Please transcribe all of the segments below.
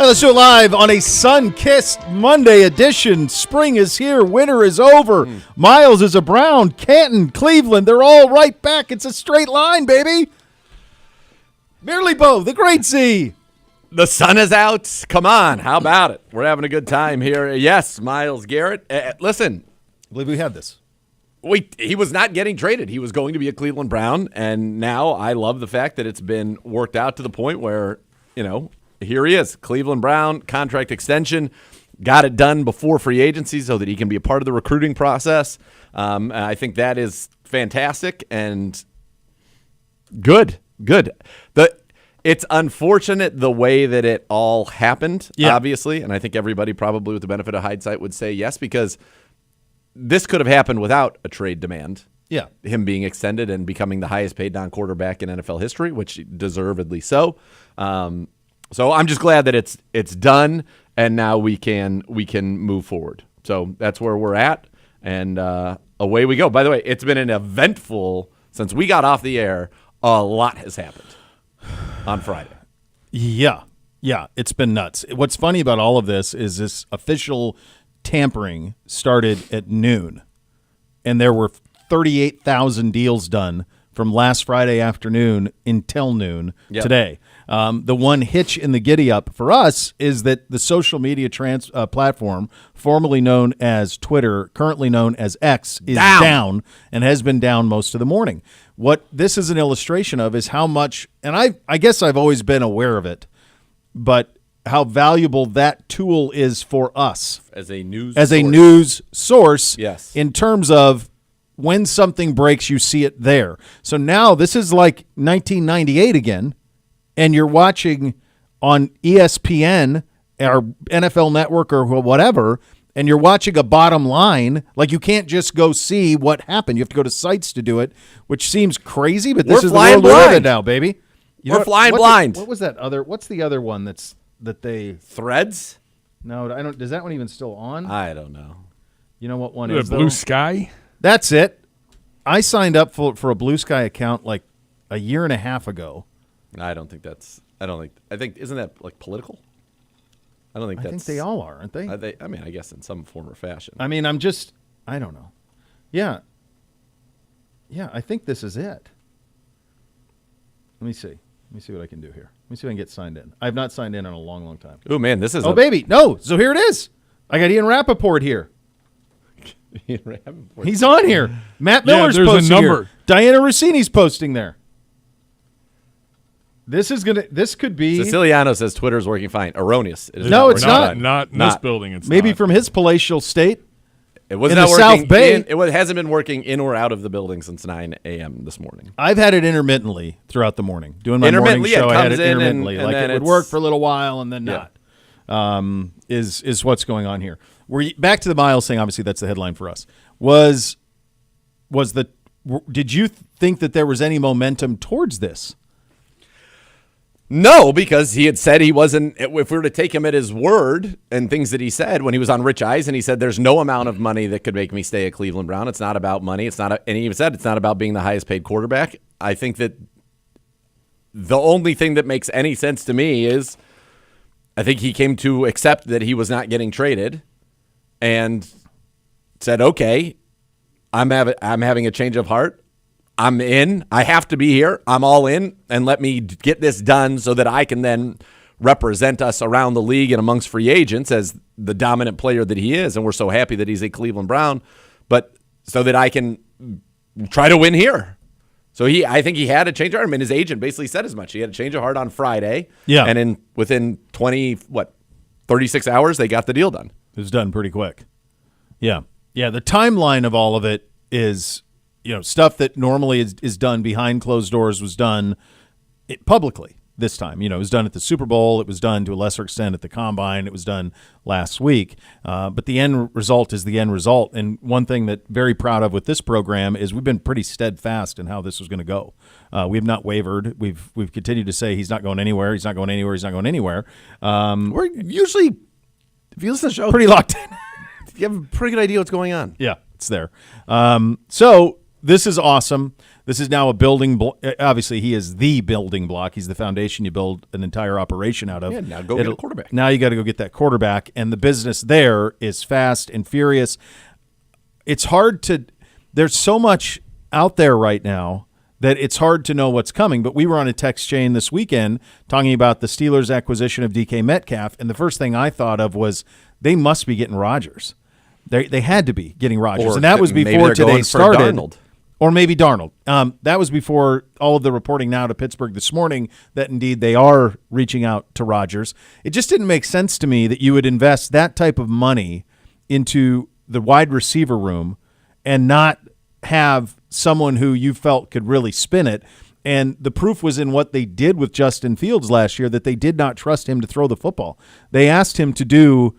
Let's do it live on a sun-kissed Monday edition. Spring is here. Winter is over. Myles is a Brown. Canton, Cleveland, they're all right back. It's a straight line, baby. Merely Bo, the Great Z. The sun is out. Come on. How about it? We're having a good time here. Yes, Myles Garrett. Listen. I believe we had this. He was not getting traded. He was going to be a Cleveland Brown, and now I love the fact that it's been worked out to the point where, here he is, Cleveland Brown, contract extension, got it done before free agency so that he can be a part of the recruiting process. I think that is fantastic and good. It's unfortunate the way that it all happened, obviously, and I think everybody probably with the benefit of hindsight would say yes, because this could have happened without a trade demand. Yeah. Him being extended and becoming the highest paid non-quarterback in NFL history, which deservedly so. So I'm just glad that it's done, and now we can move forward. So that's where we're at, and away we go. By the way, it's been an eventful, since we got off the air, a lot has happened on Friday. Yeah, it's been nuts. What's funny about all of this is this official tampering started at noon, and there were 38,000 deals done from last Friday afternoon until noon today. The one hitch in the giddy-up for us is that the social media platform, formerly known as Twitter, currently known as X, is down and has been down most of the morning. What this is an illustration of is how much, and I guess I've always been aware of it, but how valuable that tool is for us as a news source. Yes. In terms of when something breaks, you see it there. So now this is like 1998 again, and you're watching on ESPN or NFL Network or whatever, and you're watching a bottom line. Like, you can't just go see what happened. You have to go to sites to do it, which seems crazy, but this is the world we live in now, baby. We're flying blind. What was that other? What's the other one that they Threads? No, I don't. Is that one even still on? I don't know. You know what one is? Blue Sky. That's it. I signed up for a Blue Sky account like a year and a half ago. I think isn't that like political? I think they all are, aren't they? I guess in some form or fashion. I mean, I don't know. Yeah, I think this is it. Let me see what I can do here. Let me see if I can get signed in. I have not signed in a long, long time. Oh, man, this is baby. No, so here it is. I got Ian Rappaport here. He's on here. Matt Miller's posting here. Diana Rossini's posting there. This could be. Siciliano says Twitter's working fine. Erroneous. It's not. Not in this building. It's maybe not. From his palatial state. It was in not the working. South Bay. It hasn't been working in or out of the building since 9 a.m. this morning. I've had it intermittently throughout the morning. Doing my morning show, I had it intermittently. And it would work for a little while and then not. Is what's going on here. We're back to the Myles thing. Obviously, that's the headline for us. Did you think that there was any momentum towards this? No, because he had said he wasn't. If we were to take him at his word and things that he said when he was on Rich Eisen, he said there's no amount of money that could make me stay at Cleveland Brown. It's not about money. And he even said it's not about being the highest paid quarterback. I think that the only thing that makes any sense to me is I think he came to accept that he was not getting traded and said, okay, I'm having a change of heart. I'm in. I have to be here. I'm all in, and let me get this done so that I can then represent us around the league and amongst free agents as the dominant player that he is, and we're so happy that he's a Cleveland Brown, but so that I can try to win here. So I think he had a change of heart. I mean, his agent basically said as much. He had a change of heart on Friday, and within 36 hours, they got the deal done. It was done pretty quick. Yeah. The timeline of all of it is, stuff that normally is done behind closed doors was done publicly this time. It was done at the Super Bowl. It was done to a lesser extent at the Combine. It was done last week. But the end result is the end result. And one thing that very proud of with this program is we've been pretty steadfast in how this was going to go. We have not wavered. We've continued to say he's not going anywhere. He's not going anywhere. He's not going anywhere. We're usually, if you listen to the show, pretty locked in. You have a pretty good idea what's going on. Yeah, it's there. So this is awesome. This is now a building obviously, he is the building block. He's the foundation you build an entire operation out of. Yeah, now go get a quarterback. Now you got to go get that quarterback, and the business there is fast and furious. It's hard to – there's so much out there right now that it's hard to know what's coming. But we were on a text chain this weekend talking about the Steelers' acquisition of DK Metcalf, and the first thing I thought of was they must be getting Rodgers. They had to be getting Rodgers, and that was before today started. Darnold. Or maybe Darnold. That was before all of the reporting now to Pittsburgh this morning that indeed they are reaching out to Rodgers. It just didn't make sense to me that you would invest that type of money into the wide receiver room and not have someone who you felt could really spin it. And the proof was in what they did with Justin Fields last year, that they did not trust him to throw the football. They asked him to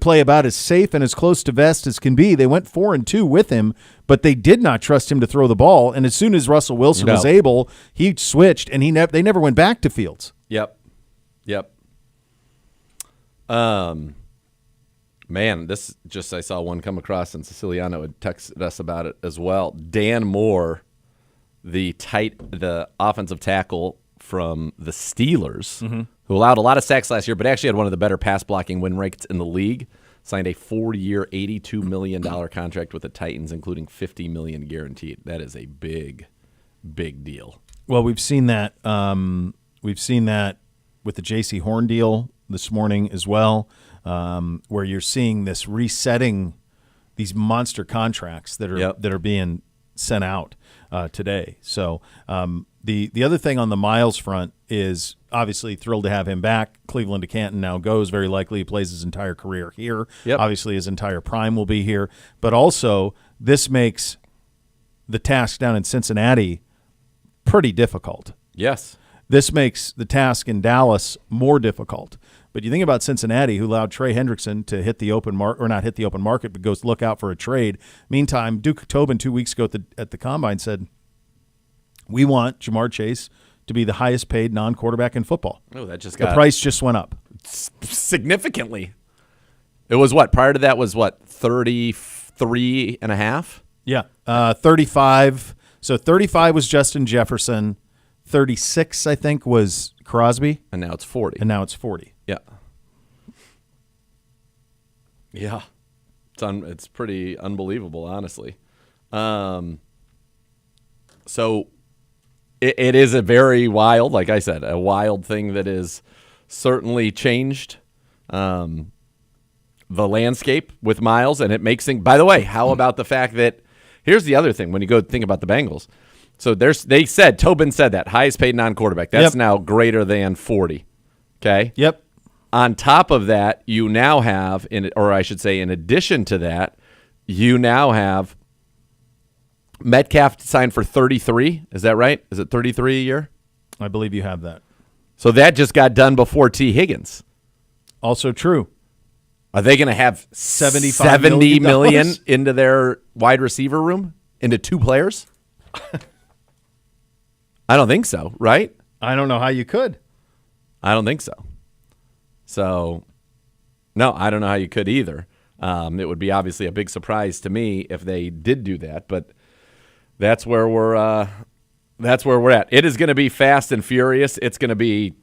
play about as safe and as close to vest as can be. They went 4-2 with him, but they did not trust him to throw the ball. And as soon as Russell Wilson was able, he switched, and they never went back to Fields. Yep. Man, this just I saw one come across, and Siciliano had texted us about it as well. Dan Moore, the offensive tackle from the Steelers, who allowed a lot of sacks last year, but actually had one of the better pass blocking win rates in the league, signed a 4-year, $82 million contract with the Titans, including $50 million guaranteed. That is a big, big deal. Well, we've seen that. We've seen that with the J.C. Horn deal this morning as well, where you're seeing this resetting, these monster contracts that are being sent out today. So the other thing on the Myles front is obviously thrilled to have him back. Cleveland to Canton now goes. Very likely he plays his entire career here. Yep. Obviously his entire prime will be here. But also this makes the task down in Cincinnati pretty difficult. Yes. This makes the task in Dallas more difficult. But you think about Cincinnati, who allowed Trey Hendrickson to hit the open market, or not hit the open market, but goes look out for a trade. Meantime, Duke Tobin 2 weeks ago at the Combine said, we want Jamar Chase to be the highest paid non-quarterback in football. Oh, that just the price just went up significantly. It was what? Prior to that was what? 33.5? Yeah, 35. So 35 was Justin Jefferson. 36, I think, was Crosby. And now it's 40. Yeah. Yeah. It's pretty unbelievable, honestly. So it is a very wild, like I said, a wild thing that is certainly changed the landscape with Myles, and it makes things. By the way, how about the fact that here's the other thing when you go think about the Bengals. So Tobin said that highest paid non-quarterback. That's now greater than 40. Okay. Yep. On top of that, you now have, in addition to that, you now have Metcalf signed for 33. Is that right? Is it 33 a year? I believe you have that. So that just got done before T. Higgins. Also true. Are they going to have $70 million into their wide receiver room? Into two players? I don't think so, right? I don't know how you could. I don't think so. So, no, I don't know how you could either. It would be obviously a big surprise to me if they did do that, but that's where we're at. It is going to be fast and furious. It's going to be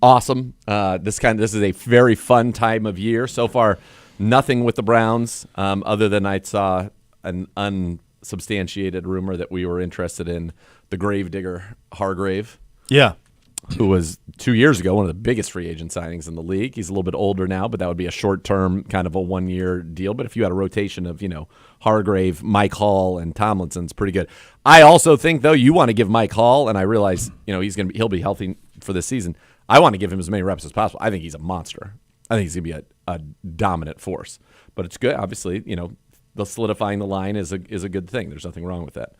awesome. This is a very fun time of year. So far, nothing with the Browns, other than I saw an unsubstantiated rumor that we were interested in the gravedigger Hargrave. Yeah. Who was 2 years ago one of the biggest free agent signings in the league. He's a little bit older now, but that would be a short-term kind of a one-year deal. But if you had a rotation of, Hargrave, Mike Hall, and Tomlinson's pretty good. I also think, though, you want to give Mike Hall, and I realize, he'll be healthy for this season. I want to give him as many reps as possible. I think he's a monster. I think he's going to be a dominant force. But it's good, obviously, the solidifying the line is a good thing. There's nothing wrong with that.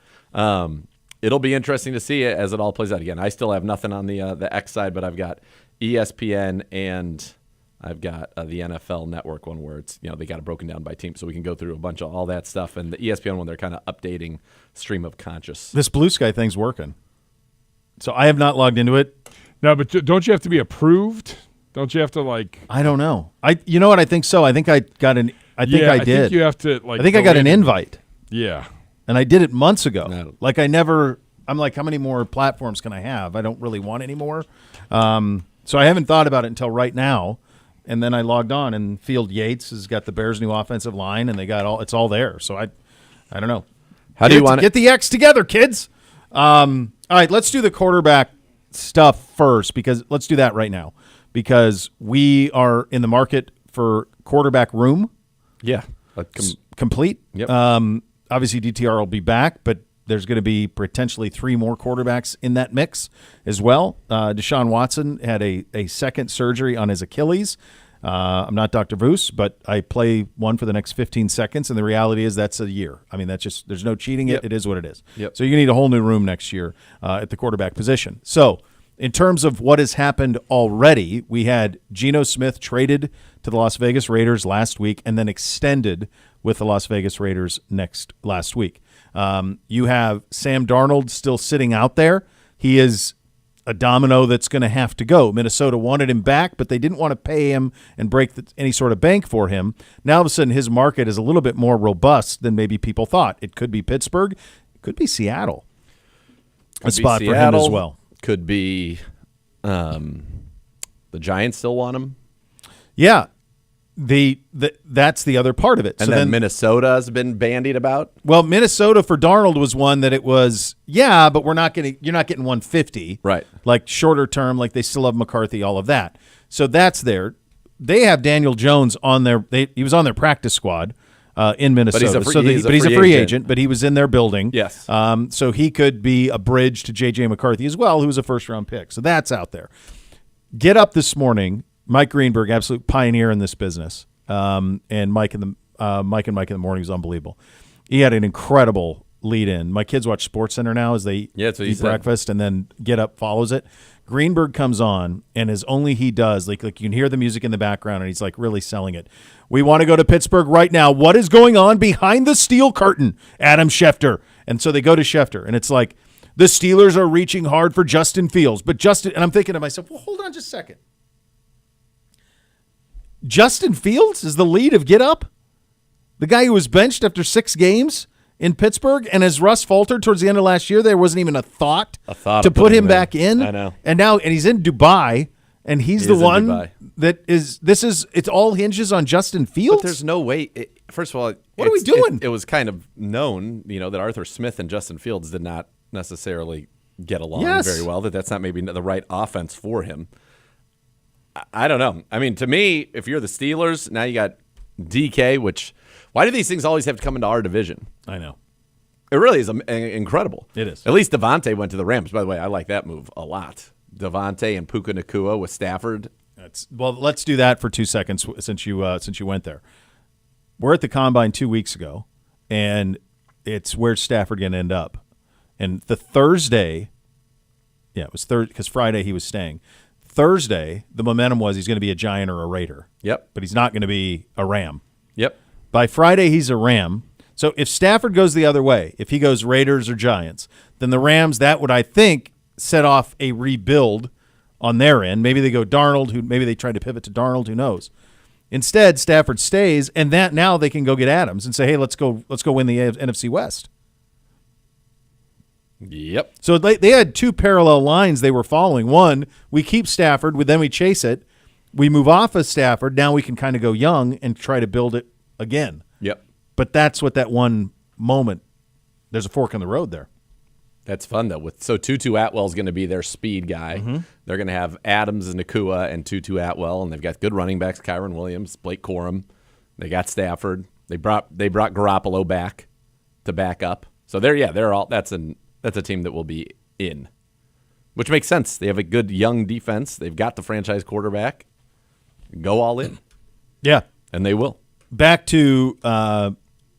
It'll be interesting to see as it all plays out. Again, I still have nothing on the X side, but I've got ESPN and I've got the NFL Network one where it's they got it broken down by team, so we can go through a bunch of all that stuff. And the ESPN one, they're kind of updating stream of conscious. This Blue Sky thing's working, so I have not logged into it. No, but don't you have to be approved? Don't you have to I don't know. You know what? I think so. I think I got an. I think I did. I think you have to I think I got an invite. Yeah. And I did it months ago. No. Like I'm like, how many more platforms can I have? I don't really want any more. So I haven't thought about it until right now. And then I logged on, and Field Yates has got the Bears' new offensive line, and they got it's all there. So I don't know. How do you want get the X together, kids? All right, let's do the quarterback stuff first, because let's do that right now, because we are in the market for quarterback room. Yeah. Complete. Yep. Obviously, DTR will be back, but there's going to be potentially 3 more quarterbacks in that mix as well. Deshaun Watson had a second surgery on his Achilles. I'm not Dr. Voos, but I play one for the next 15 seconds, and the reality is that's a year. I mean, that's just – there's no cheating it. Yep. It is what it is. Yep. So you need a whole new room next year at the quarterback position. So in terms of what has happened already, we had Geno Smith traded to the Las Vegas Raiders last week and then extended with the Las Vegas Raiders last week. You have Sam Darnold still sitting out there. He is a domino that's going to have to go. Minnesota wanted him back, but they didn't want to pay him and break any sort of bank for him. Now, all of a sudden, his market is a little bit more robust than maybe people thought. It could be Pittsburgh. It could be Seattle. A spot for him as well. Could be the Giants still want him. Yeah. That's the other part of it. And so then Minnesota has been bandied about. Well, Minnesota for Darnold was one that it was, yeah, but you're not getting 150. Right. Like shorter term, like they still have McCarthy, all of that. So that's there. They have Daniel Jones on he was on their practice squad in Minnesota. But he's a free agent, but he was in their building. Yes. So he could be a bridge to J.J. McCarthy as well, who was a first-round pick. So that's out there. Get up this morning. Mike Greenberg, absolute pioneer in this business, and Mike and Mike in the morning was unbelievable. He had an incredible lead-in. My kids watch SportsCenter now as they eat breakfast, and then Get Up follows it. Greenberg comes on, and as only he does, like you can hear the music in the background, and he's like really selling it. We want to go to Pittsburgh right now. What is going on behind the steel curtain? Adam Schefter. And so they go to Schefter, and it's like the Steelers are reaching hard for Justin Fields, and I'm thinking to myself, well, hold on just a second. Justin Fields is the lead of Get Up? The guy who was benched after 6 games in Pittsburgh, and as Russ faltered towards the end of last year, there wasn't even a thought to put him back in. I know. And he's in Dubai, and he's the one that it all hinges on Justin Fields? But there's no way. First of all, what are we doing? It was kind of known, that Arthur Smith and Justin Fields did not necessarily get along very well, that's not maybe the right offense for him. I don't know. I mean, to me, if you're the Steelers, now you got DK, why do these things always have to come into our division? I know. It really is incredible. It is. At least Devontae went to the Rams. By the way, I like that move a lot. Devontae and Puka Nacua with Stafford. Let's do that for 2 seconds since you went there. We're at the Combine 2 weeks ago, and it's where's Stafford going to end up? And the Thursday, it was because Friday he was staying. Thursday, the momentum was he's going to be a Giant or a Raider. Yep. But he's not going to be a Ram. Yep. By Friday, he's a Ram. So if Stafford goes the other way, if he goes Raiders or Giants, then the Rams, that would, I think, set off a rebuild on their end. Maybe they go Darnold, maybe they try to pivot to Darnold, who knows. Instead, Stafford stays, and that now they can go get Adams and say, hey, let's go win the NFC West. Yep. So they had 2 parallel lines they were following. One, we keep Stafford, then we chase it. We move off of Stafford. Now we can kind of go young and try to build it again. Yep. But that's what that one moment, there's a fork in the road there. That's fun, though. So Tutu Atwell's going to be their speed guy. Mm-hmm. They're going to have Adams and Nacua and Tutu Atwell, and they've got good running backs, Kyron Williams, Blake Corum. They got Stafford. They brought Garoppolo back to back up. So they're all that's a team that will be in, which makes sense. They have a good young defense. They've got the franchise quarterback. Go all in. Yeah. And they will. Back to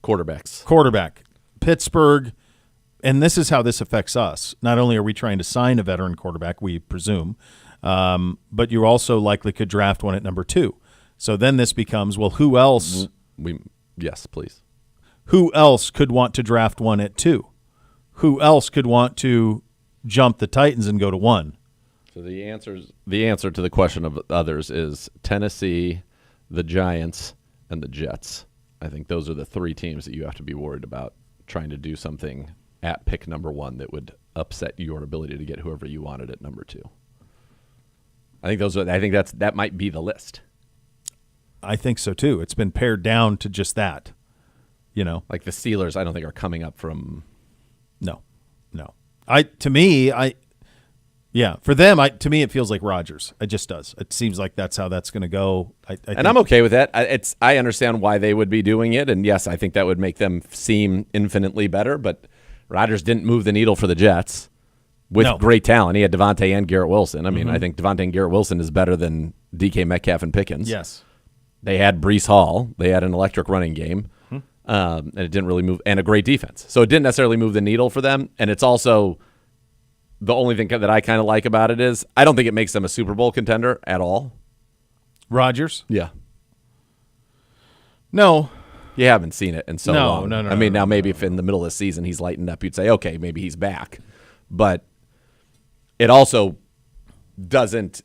quarterback. Pittsburgh, and this is how this affects us. Not only are we trying to sign a veteran quarterback, we presume, but you also likely could draft one at number 2. So then this becomes, well, who else? Yes, please. Who else could want to draft one at 2? Who else could want to jump the Titans and go to 1? So the answer to the question of others is Tennessee, the Giants, and the Jets. I think those are the 3 teams that you have to be worried about trying to do something at pick number 1 that would upset your ability to get whoever you wanted at number 2. I think that might be the list. I think so too. It's been pared down to just that. Like the Steelers, I don't think are coming up from. No. For them, to me, it feels like Rodgers. It just does. It seems like that's how that's going to go. And I'm okay with that. I understand why they would be doing it, and yes, I think that would make them seem infinitely better. But Rodgers didn't move the needle for the Jets with great talent. He had Devontae and Garrett Wilson. I mean, I think Devontae and Garrett Wilson is better than DK Metcalf and Pickens. Yes. They had Breece Hall. They had an electric running game, and it didn't really move, and a great defense. So it didn't necessarily move the needle for them, and it's also. The only thing that I kind of like about it is I don't think it makes them a Super Bowl contender at all. Rodgers? Yeah. No. You haven't seen it in so long. No. I mean, now maybe if in the middle of the season he's lightened up, you'd say, okay, maybe he's back. But it also doesn't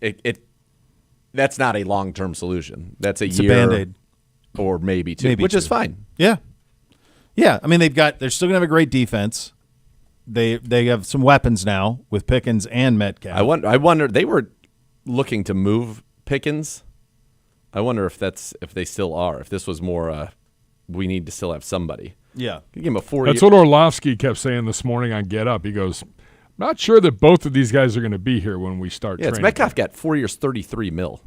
that's not a long-term solution. That's It's year a Band-Aid. or maybe 2, which is fine. Yeah. Yeah. I mean, they're still going to have a great defense. They have some weapons now with Pickens and Metcalf. I wonder they were looking to move Pickens. I wonder if they still are. If this was more, we need to still have somebody. Yeah, Give him a 4 year. That's what Orlovsky kept saying this morning on Get Up. He goes, "Not sure that both of these guys are going to be here when we start." Yeah, it's training. Metcalf got 4 years, $33 million.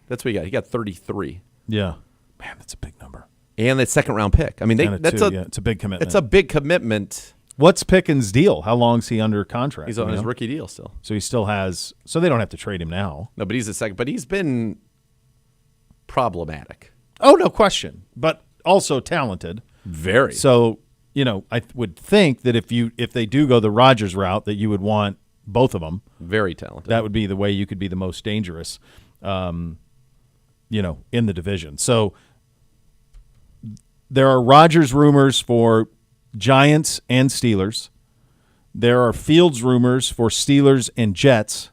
That's what he got. He got 33. Yeah, man, that's a big number. And that second round pick. I mean, it's a big commitment. It's a big commitment. What's Pickens' deal? How long is he under contract? He's on his rookie deal still. So he still has. So they don't have to trade him now. No, but he's a second. But he's been problematic. Oh, no question. But also talented. Very. So I would think that if they do go the Rodgers route, that you would want both of them. Very talented. That would be the way you could be the most dangerous, in the division. So there are Rodgers rumors for Giants and Steelers. There are Fields rumors for Steelers and Jets.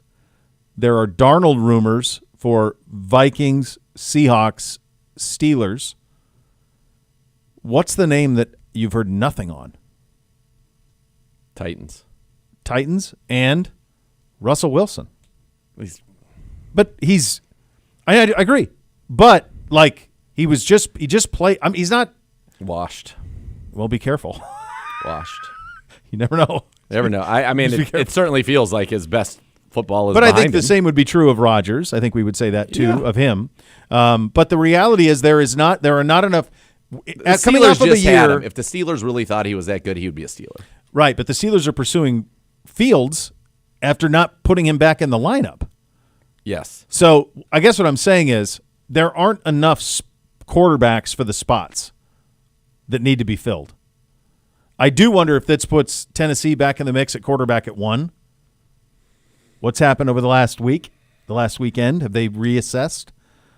There are Darnold rumors for Vikings, Seahawks, Steelers. What's the name that you've heard nothing on? Titans and Russell Wilson. But I agree. But he just played. He's not washed. Well, be careful. Washed. You never know. Never know. I mean, it certainly feels like his best football is But I think behind the him. same would be true of Rodgers. I think we would say that too of him. But the reality is there are not enough. Coming off of a year, if the Steelers really thought he was that good, he would be a Steeler. Right, but the Steelers are pursuing Fields after not putting him back in the lineup. Yes. So I guess what I'm saying is there aren't enough quarterbacks for the spots that need to be filled. I do wonder if this puts Tennessee back in the mix at quarterback at 1. What's happened over the last weekend? Have they reassessed?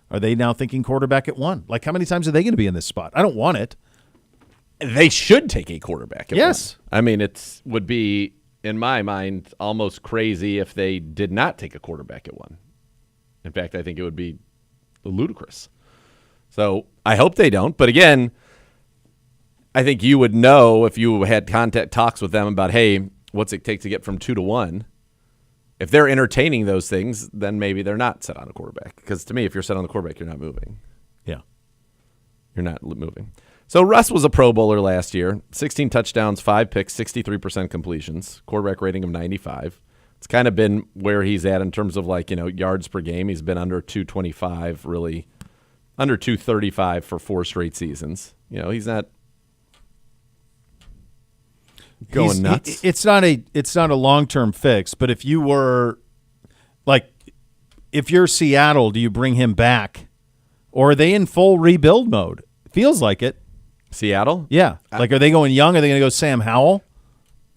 Are they now thinking quarterback at 1? How many times are they going to be in this spot? I don't want it. They should take a quarterback at 1. Yes. I mean, it would be, in my mind, almost crazy if they did not take a quarterback at 1. In fact, I think it would be ludicrous. So I hope they don't. But again, I think you would know if you had contact talks with them about, hey, what's it take to get from 2 to 1? If they're entertaining those things, then maybe they're not set on a quarterback. Because to me, if you're set on the quarterback, you're not moving. Yeah. You're not moving. So Russ was a Pro Bowler last year. 16 touchdowns, 5 picks, 63% completions, quarterback rating of 95. It's kind of been where he's at in terms of yards per game. He's been under 225, really under 235 for 4 straight seasons. He's not going nuts. It's not a long-term fix, but if you were if you're Seattle, do you bring him back, or are they in full rebuild mode? Feels like it. Seattle? Yeah. Are they going young? Are they going to go Sam Howell?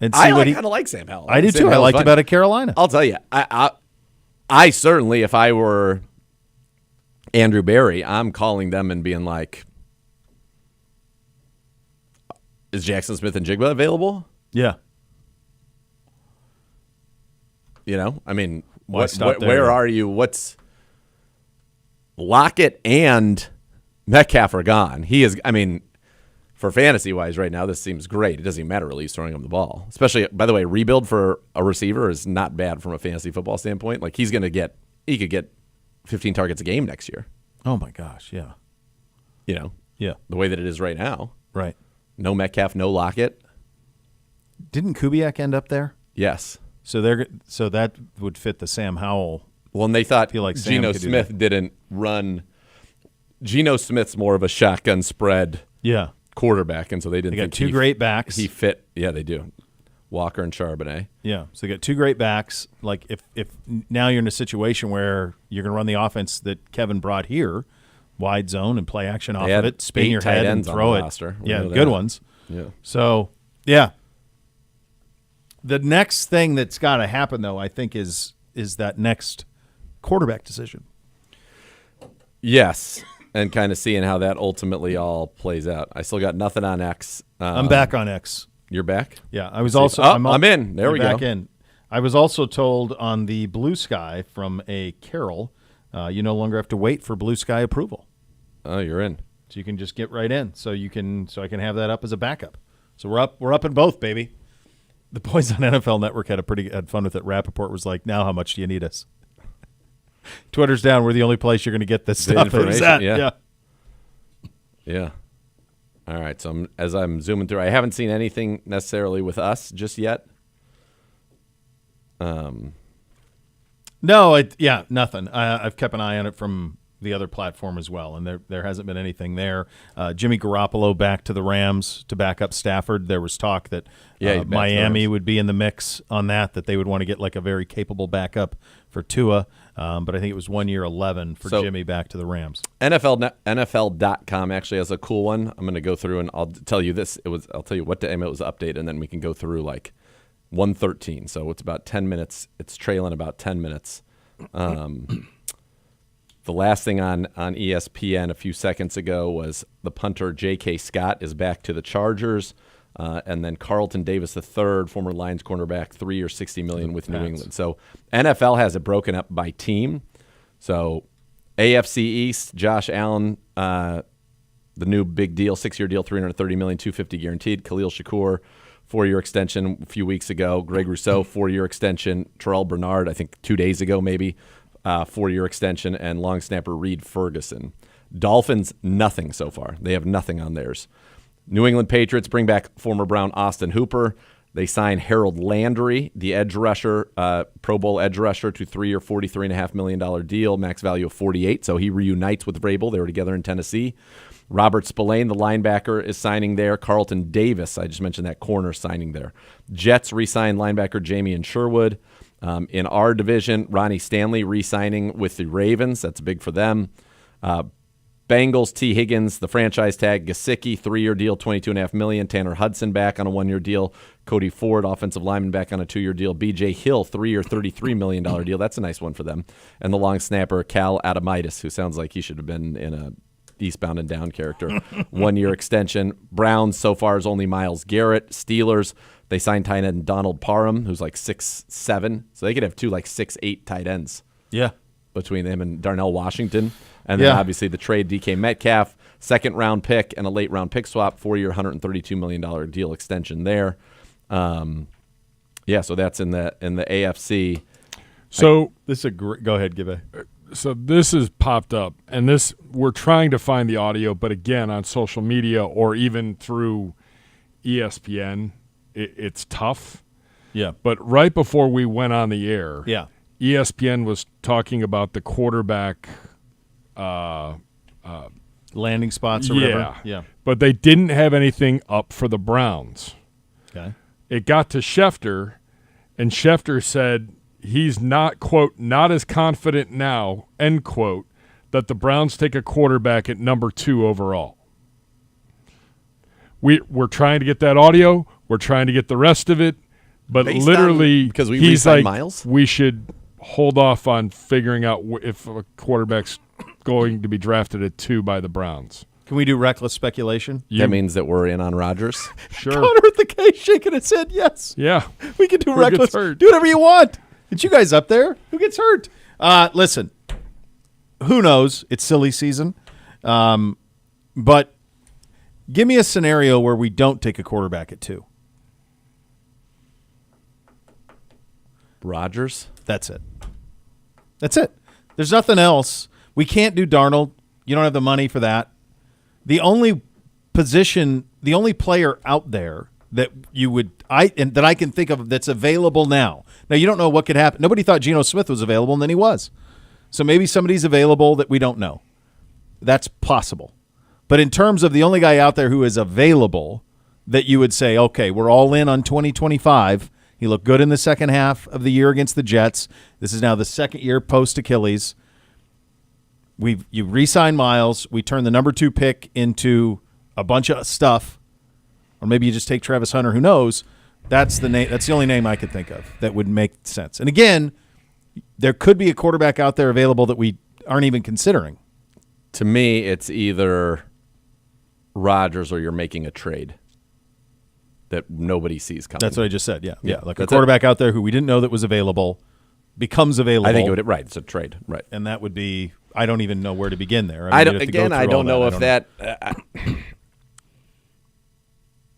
And see I kind of like Sam Howell. I do too. I liked him out of Carolina. I'll tell you, I certainly, if I were Andrew Berry, I'm calling them and being like, is Jackson Smith and Jigba available? Yeah. I mean, where are you? What's Lockett and Metcalf are gone. He is. I mean, for fantasy-wise right now, this seems great. It doesn't even matter really who's throwing him the ball. Especially, by the way, rebuild for a receiver is not bad from a fantasy football standpoint. Like, he could get 15 targets a game next year. Oh, my gosh, yeah. You know? Yeah. The way that it is right now. Right. No Metcalf, no Lockett. Didn't Kubiak end up there? Yes. So that would fit the Sam Howell. Well, and they thought like Sam Geno could do Smith that. didn't run. Geno Smith's more of a shotgun spread Yeah. quarterback, and so they didn't They got think two great backs. he fit. Yeah, they do. Walker and Charbonnet. Yeah. So they got two great backs. Like if now you're in a situation where you're going to run the offense that Kevin brought here, wide zone and play action off They of had it, spin 8 your tight head and ends on throw the it. roster. We Yeah, know good that. ones. Yeah. So, yeah. The next thing that's got to happen, though, I think, is that next quarterback decision. Yes, and kind of seeing how that ultimately all plays out. I still got nothing on X. I'm back on X. You're back? Yeah, I was also. I'm in. There we back go. in. I was also told on the Blue Sky from a Carol, you no longer have to wait for Blue Sky approval. Oh, you're in. So you can just get right in. So I can have that up as a backup. So we're up in both, baby. The boys on NFL Network had fun with it. Rappaport was like, "Now how much do you need us?" Twitter's down. We're the only place you're going to get this stuff. information, yeah. yeah. Yeah. All right. So as I'm zooming through, I haven't seen anything necessarily with us just yet. No, nothing. I've kept an eye on it from the other platform as well, and there hasn't been anything there. Jimmy Garoppolo back to the Rams to back up Stafford. There was talk that Yeah, he's back to the Miami Rams. would be in the mix on that they would want to get like a very capable backup for Tua, but I think it was 1 year 11 for Jimmy back to the Rams. NFL.com actually has a cool one. I'm going to go through and I'll tell you this. I'll tell you what time it was updated, and then we can go through like 113. So it's about 10 minutes. It's trailing about 10 minutes. The last thing on ESPN a few seconds ago was the punter J.K. Scott is back to the Chargers, and then Carlton Davis III, former Lions cornerback, 3 years, $60 million with New England. So NFL has it broken up by team. So AFC East, Josh Allen, the new big deal, 6-year deal, $330 million, $250 guaranteed. Khalil Shakur, 4-year extension a few weeks ago. Greg Rousseau, 4-year extension. Terrell Bernard, I think 2 days ago maybe. 4-year extension, and long snapper Reed Ferguson. Dolphins, nothing so far. They have nothing on theirs. New England Patriots bring back former Brown Austin Hooper. They sign Harold Landry, the edge rusher, Pro Bowl edge rusher, to 3-year, $43.5 million deal, max value of $48. So he reunites with Vrabel. They were together in Tennessee. Robert Spillane, the linebacker, is signing there. Carlton Davis, I just mentioned that corner, signing there. Jets re-signed linebacker Jamie Sherwood. In our division, Ronnie Stanley re-signing with the Ravens. That's big for them. Bengals, T. Higgins, the franchise tag. Gesicki, 3-year deal, $22.5 million. Tanner Hudson back on a 1-year deal. Cody Ford, offensive lineman, back on a 2-year deal. B.J. Hill, 3-year, $33 million deal. That's a nice one for them. And the long snapper, Cal Adamitis, who sounds like he should have been in a Eastbound and Down character. 1-year extension. Browns so far is only Myles Garrett. Steelers, they signed tight end Donald Parham, who's like 6'7". So they could have two like 6'8" tight ends. Yeah. Between him and Darnell Washington. And then obviously the trade, DK Metcalf, 2nd-round pick and a late-round pick swap, 4-year, $132 million deal extension there. So that's in the AFC. So This is a go ahead, give a. So this has popped up, and we're trying to find the audio, but again, on social media or even through ESPN, it's tough. Yeah. But right before we went on the air, Yeah. ESPN was talking about the quarterback Landing spots or whatever. Yeah. But they didn't have anything up for the Browns. Okay. It got to Schefter, and Schefter said he's not, quote, not as confident now, end quote, that the Browns take a quarterback at number 2 overall. We're trying to get that audio. We're trying to get the rest of it. But Based literally, because we he's re-signed like, Myles? we should hold off on figuring out if a quarterback's going to be drafted at 2 by the Browns. Can we do reckless speculation? That means that we're in on Rodgers. Sure. Connor with the case shaking his head yes. Yeah. We can do Who reckless. gets hurt? Do whatever you want. It's you guys up there. Who gets hurt? Listen, who knows? It's silly season. But Give me a scenario where we don't take a quarterback at 2. Rodgers. That's it. That's it. There's nothing else. We can't do Darnold. You don't have the money for that. The only player out there that that I can think of that's available now. Now, you don't know what could happen. Nobody thought Geno Smith was available, and then he was. So maybe somebody's available that we don't know. That's possible. But in terms of the only guy out there who is available that you would say, okay, we're all in on 2025. He looked good in the second half of the year against the Jets. This is now the second year post-Achilles. You re-sign Myles. We turn the number 2 pick into a bunch of stuff. Or maybe you just take Travis Hunter. Who knows? That's the name. That's the only name I could think of that would make sense. And again, there could be a quarterback out there available that we aren't even considering. To me, it's either Rodgers or you're making a trade that nobody sees coming. That's what I just said. Yeah. Like a That's quarterback out there who we didn't know that was available becomes available. I think it would. Right, it's a trade. Right, and that would be. I don't even know where to begin there. I don't know if that.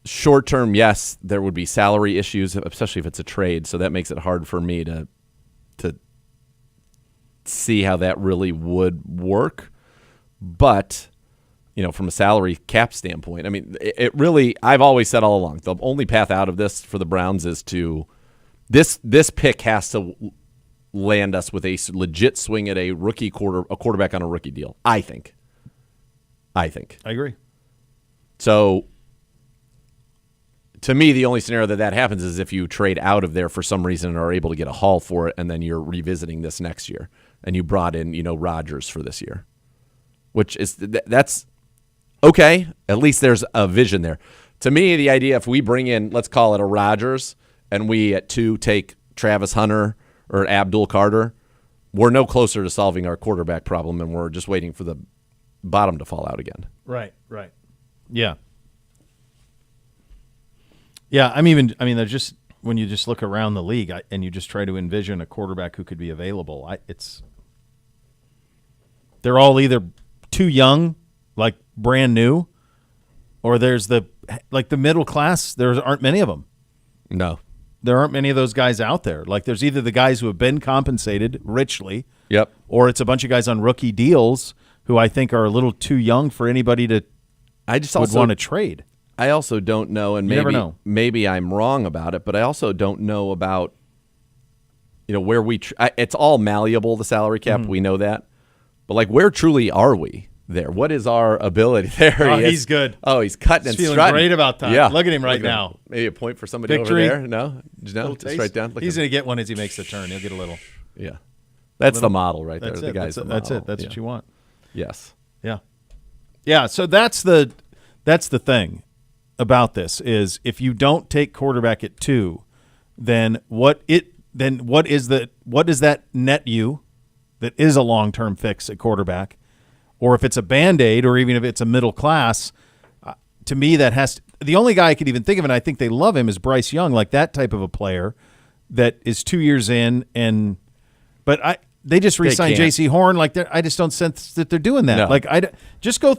Short term, yes, there would be salary issues, especially if it's a trade. So that makes it hard for me to see how that really would work. But from a salary cap standpoint, I mean, it really. I've always said all along the only path out of this for the Browns is to this pick has to land us with a legit swing at a quarterback on a rookie deal. I think. I agree. So. To me, the only scenario that happens is if you trade out of there for some reason and are able to get a haul for it, and then you're revisiting this next year, and you brought in, Rodgers for this year, that's okay. At least there's a vision there. To me, the idea if we bring in, let's call it a Rodgers, and we at 2 take Travis Hunter or Abdul Carter, we're no closer to solving our quarterback problem, and we're just waiting for the bottom to fall out again. Right. Yeah. Yeah, there's just when you just look around the league and you just try to envision a quarterback who could be available, they're all either too young, like brand new, or there's the middle class. There aren't many of them. No, there aren't many of those guys out there. Like there's either the guys who have been compensated richly, yep, or it's a bunch of guys on rookie deals who I think are a little too young for anybody to. would want to trade. I also don't know, and maybe I'm wrong about it, but I also don't know about, where it's all malleable, the salary cap. We know that. But, where truly are we there? What is our ability there? Oh, he's good. Oh, he's cutting and feeling strutting. Great about that. Yeah. Look at him right now. Maybe a point for somebody Victory. over there. No? Just right down. He's going to get one as he makes the turn. He'll get a little. Yeah. That's the model right there. The guy's That's it. That's what you want. Yes. Yeah. Yeah, so that's the thing about this is if you don't take quarterback at 2, then what does that net you that is a long-term fix at quarterback? Or if it's a Band-Aid or even if it's a middle class, to me the only guy I could even think of, and I think they love him, is Bryce Young, like that type of a player that is 2 years in but they just re-signed J.C. Horn. I just don't sense that they're doing that. No.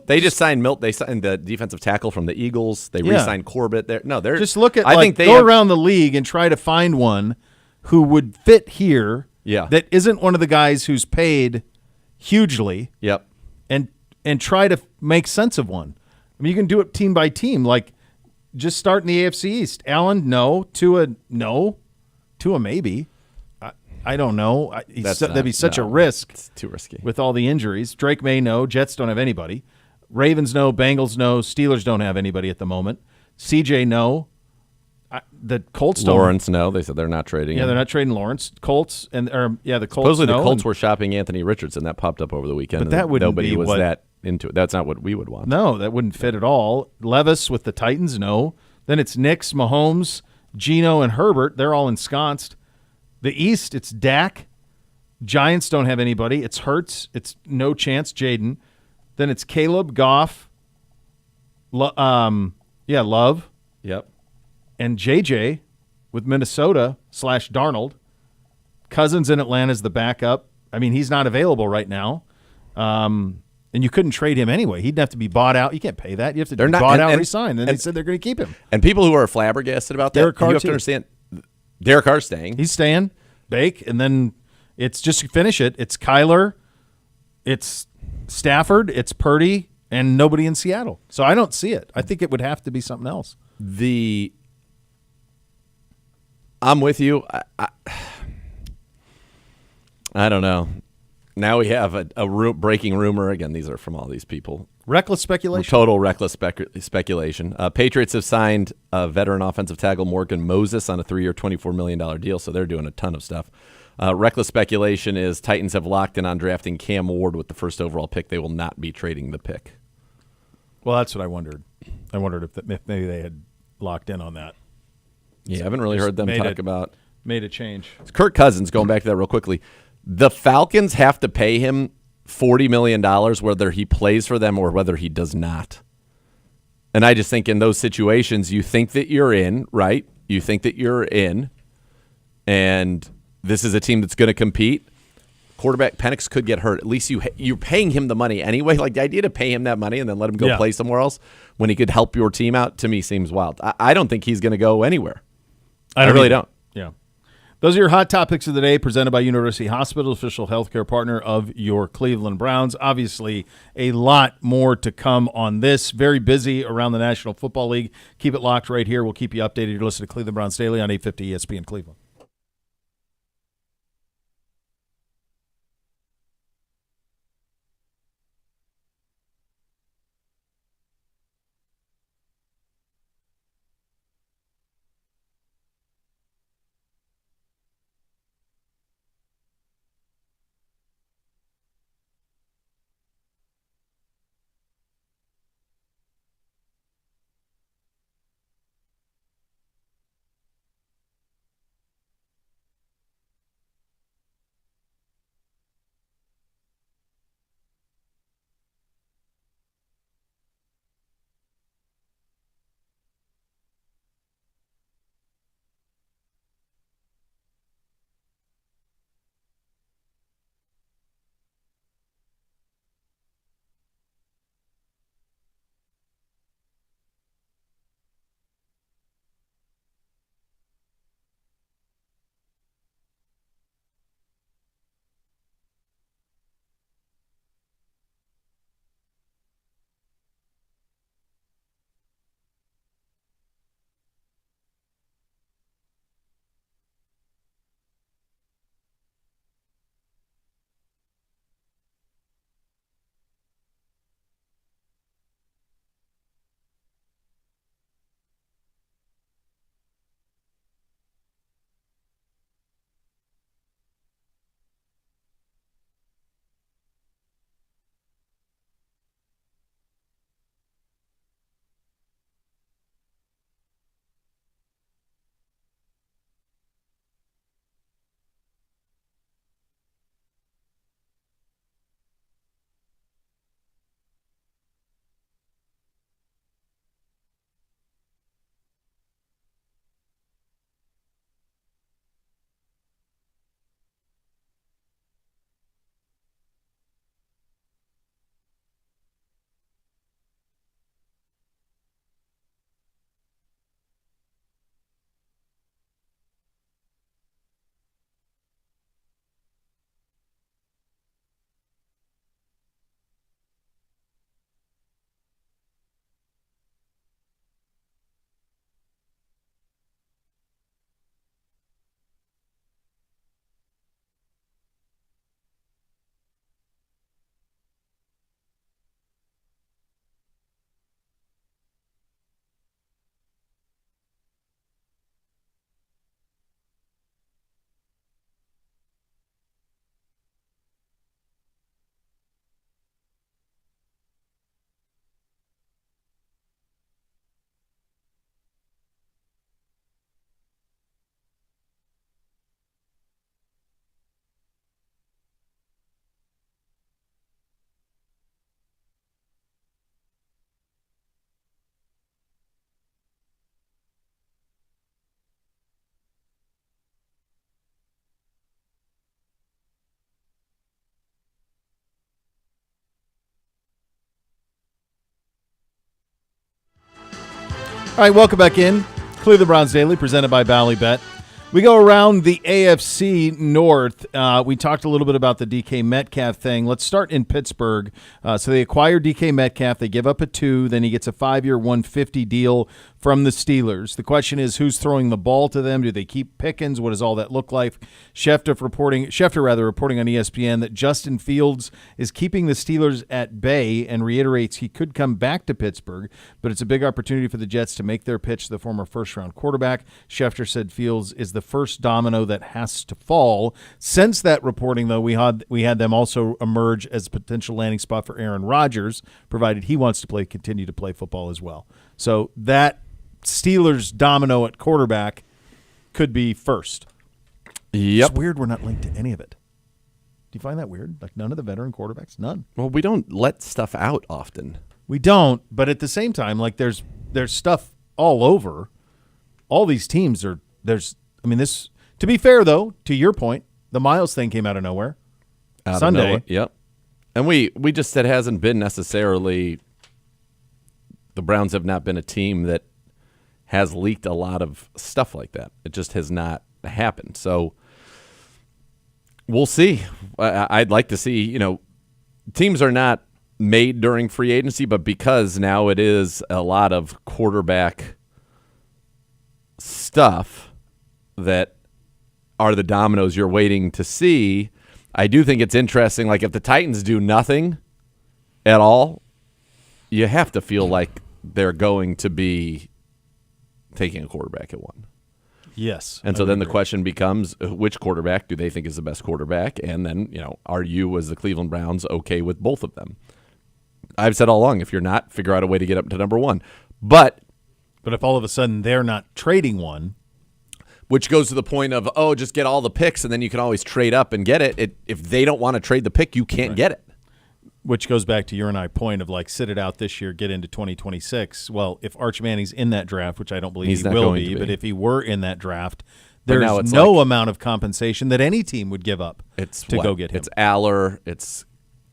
They just signed Milt. They signed the defensive tackle from the Eagles. They re-signed Corbett. They're just look at. Around the league and try to find one who would fit here. Yeah. That isn't one of the guys who's paid hugely. Yep. And try to make sense of one. I mean, you can do it team by team. Just start in the AFC East. Allen, no. Tua, no. Tua, maybe. I don't know. That'd be such a risk. It's too risky. With all the injuries. Drake May, no. Jets don't have anybody. Ravens, no. Bengals, no. Steelers don't have anybody at the moment. CJ, no. The Colts don't. Lawrence, no. They said they're not trading. Yeah, they're not trading Lawrence. The Colts. Supposedly the Colts were shopping Anthony Richardson. That popped up over the weekend. But that wouldn't nobody be was that into it. That's not what we would want. No, that wouldn't fit at all. Levis with the Titans, no. Then it's Knicks, Mahomes, Geno, and Herbert. They're all ensconced. The East, it's Dak. Giants don't have anybody. It's Hurts. It's no chance, Jaden. Then it's Caleb, Goff. Love. Yep. And JJ with Minnesota / Darnold. Cousins in Atlanta is the backup. I mean, he's not available right now. And you couldn't trade him anyway. He'd have to be bought out. You can't pay that. You have to They're be not- bought and- out and and- resign. Then and- they said they're going to keep him. And people who are flabbergasted about that, Derek Carr you have too. to understand, Derek Carr's staying. He's staying. Bake. And then it's just to finish it. It's Kyler. It's Stafford. It's Purdy. And nobody in Seattle. So I don't see it. I think it would have to be something else. I'm with you. I don't know. Now we have a breaking rumor. Again, these are from all these people. Reckless speculation. Total reckless speculation. Patriots have signed veteran offensive tackle Morgan Moses on a 3-year, $24 million deal, so they're doing a ton of stuff. Reckless speculation is Titans have locked in on drafting Cam Ward with the first overall pick. They will not be trading the pick. Well, that's what I wondered. I wondered if maybe they had locked in on that. Yeah, I haven't really heard them talk about. Made a change. Kirk Cousins, going back to that real quickly. The Falcons have to pay him $40 million whether he plays for them or whether he does not. And I just think in those situations, you think that you're in, right? You think that you're in, and this is a team that's going to compete. Quarterback Penix could get hurt. At least you're paying him the money anyway. Like the idea to pay him that money and then let him go play somewhere else when he could help your team out, to me, seems wild. I don't think he's going to go anywhere. I really don't. Yeah. Those are your hot topics of the day, presented by University Hospital, official healthcare partner of your Cleveland Browns. Obviously, a lot more to come on this. Very busy around the National Football League. Keep it locked right here. We'll keep you updated. You're listening to Cleveland Browns Daily on 850 ESPN Cleveland. right, welcome back in. Cleveland Browns Daily, presented by Ballybet. We go around the AFC North. We talked a little bit about the DK Metcalf thing. Let's start in Pittsburgh. So they acquire DK Metcalf. They give up a 2. Then he gets a 5-year, $150 deal from the Steelers. The question is, who's throwing the ball to them? Do they keep Pickens? What does all that look like? Schefter reporting on ESPN that Justin Fields is keeping the Steelers at bay and reiterates he could come back to Pittsburgh, but it's a big opportunity for the Jets to make their pitch to the former first-round quarterback. Schefter said Fields is the first domino that has to fall. Since that reporting, though, we had them also emerge as a potential landing spot for Aaron Rodgers, provided he wants to continue to play football as well. So that Steelers domino at quarterback could be first. Yep. It's weird we're not linked to any of it. Do you find that weird? Like none of the veteran quarterbacks? None. Well, we don't let stuff out often. We don't, but at the same time, like there's stuff all over. All these teams are this. To be fair though, to your point, the Myles thing came out of nowhere. Sunday. Yep. And we just said it hasn't been necessarily. The Browns have not been a team that has leaked a lot of stuff like that. It just has not happened. So we'll see. I'd like to see, teams are not made during free agency, but because now it is a lot of quarterback stuff that are the dominoes you're waiting to see. I do think it's interesting. Like if the Titans do nothing at all, you have to feel like they're going to be taking a quarterback at 1. Yes. And so then the question becomes, which quarterback do they think is the best quarterback? And then, are you, as the Cleveland Browns, okay with both of them? I've said all along, if you're not, figure out a way to get up to number 1. But if all of a sudden they're not trading one. Which goes to the point of, just get all the picks, and then you can always trade up and get it. If they don't want to trade the pick, you can't get it. Which goes back to your and I point of sit it out this year, get into 2026. Well, if Arch Manning's in that draft, which I don't believe he will be, but if he were in that draft, there's no amount of compensation that any team would give up go get him. It's Aller, it's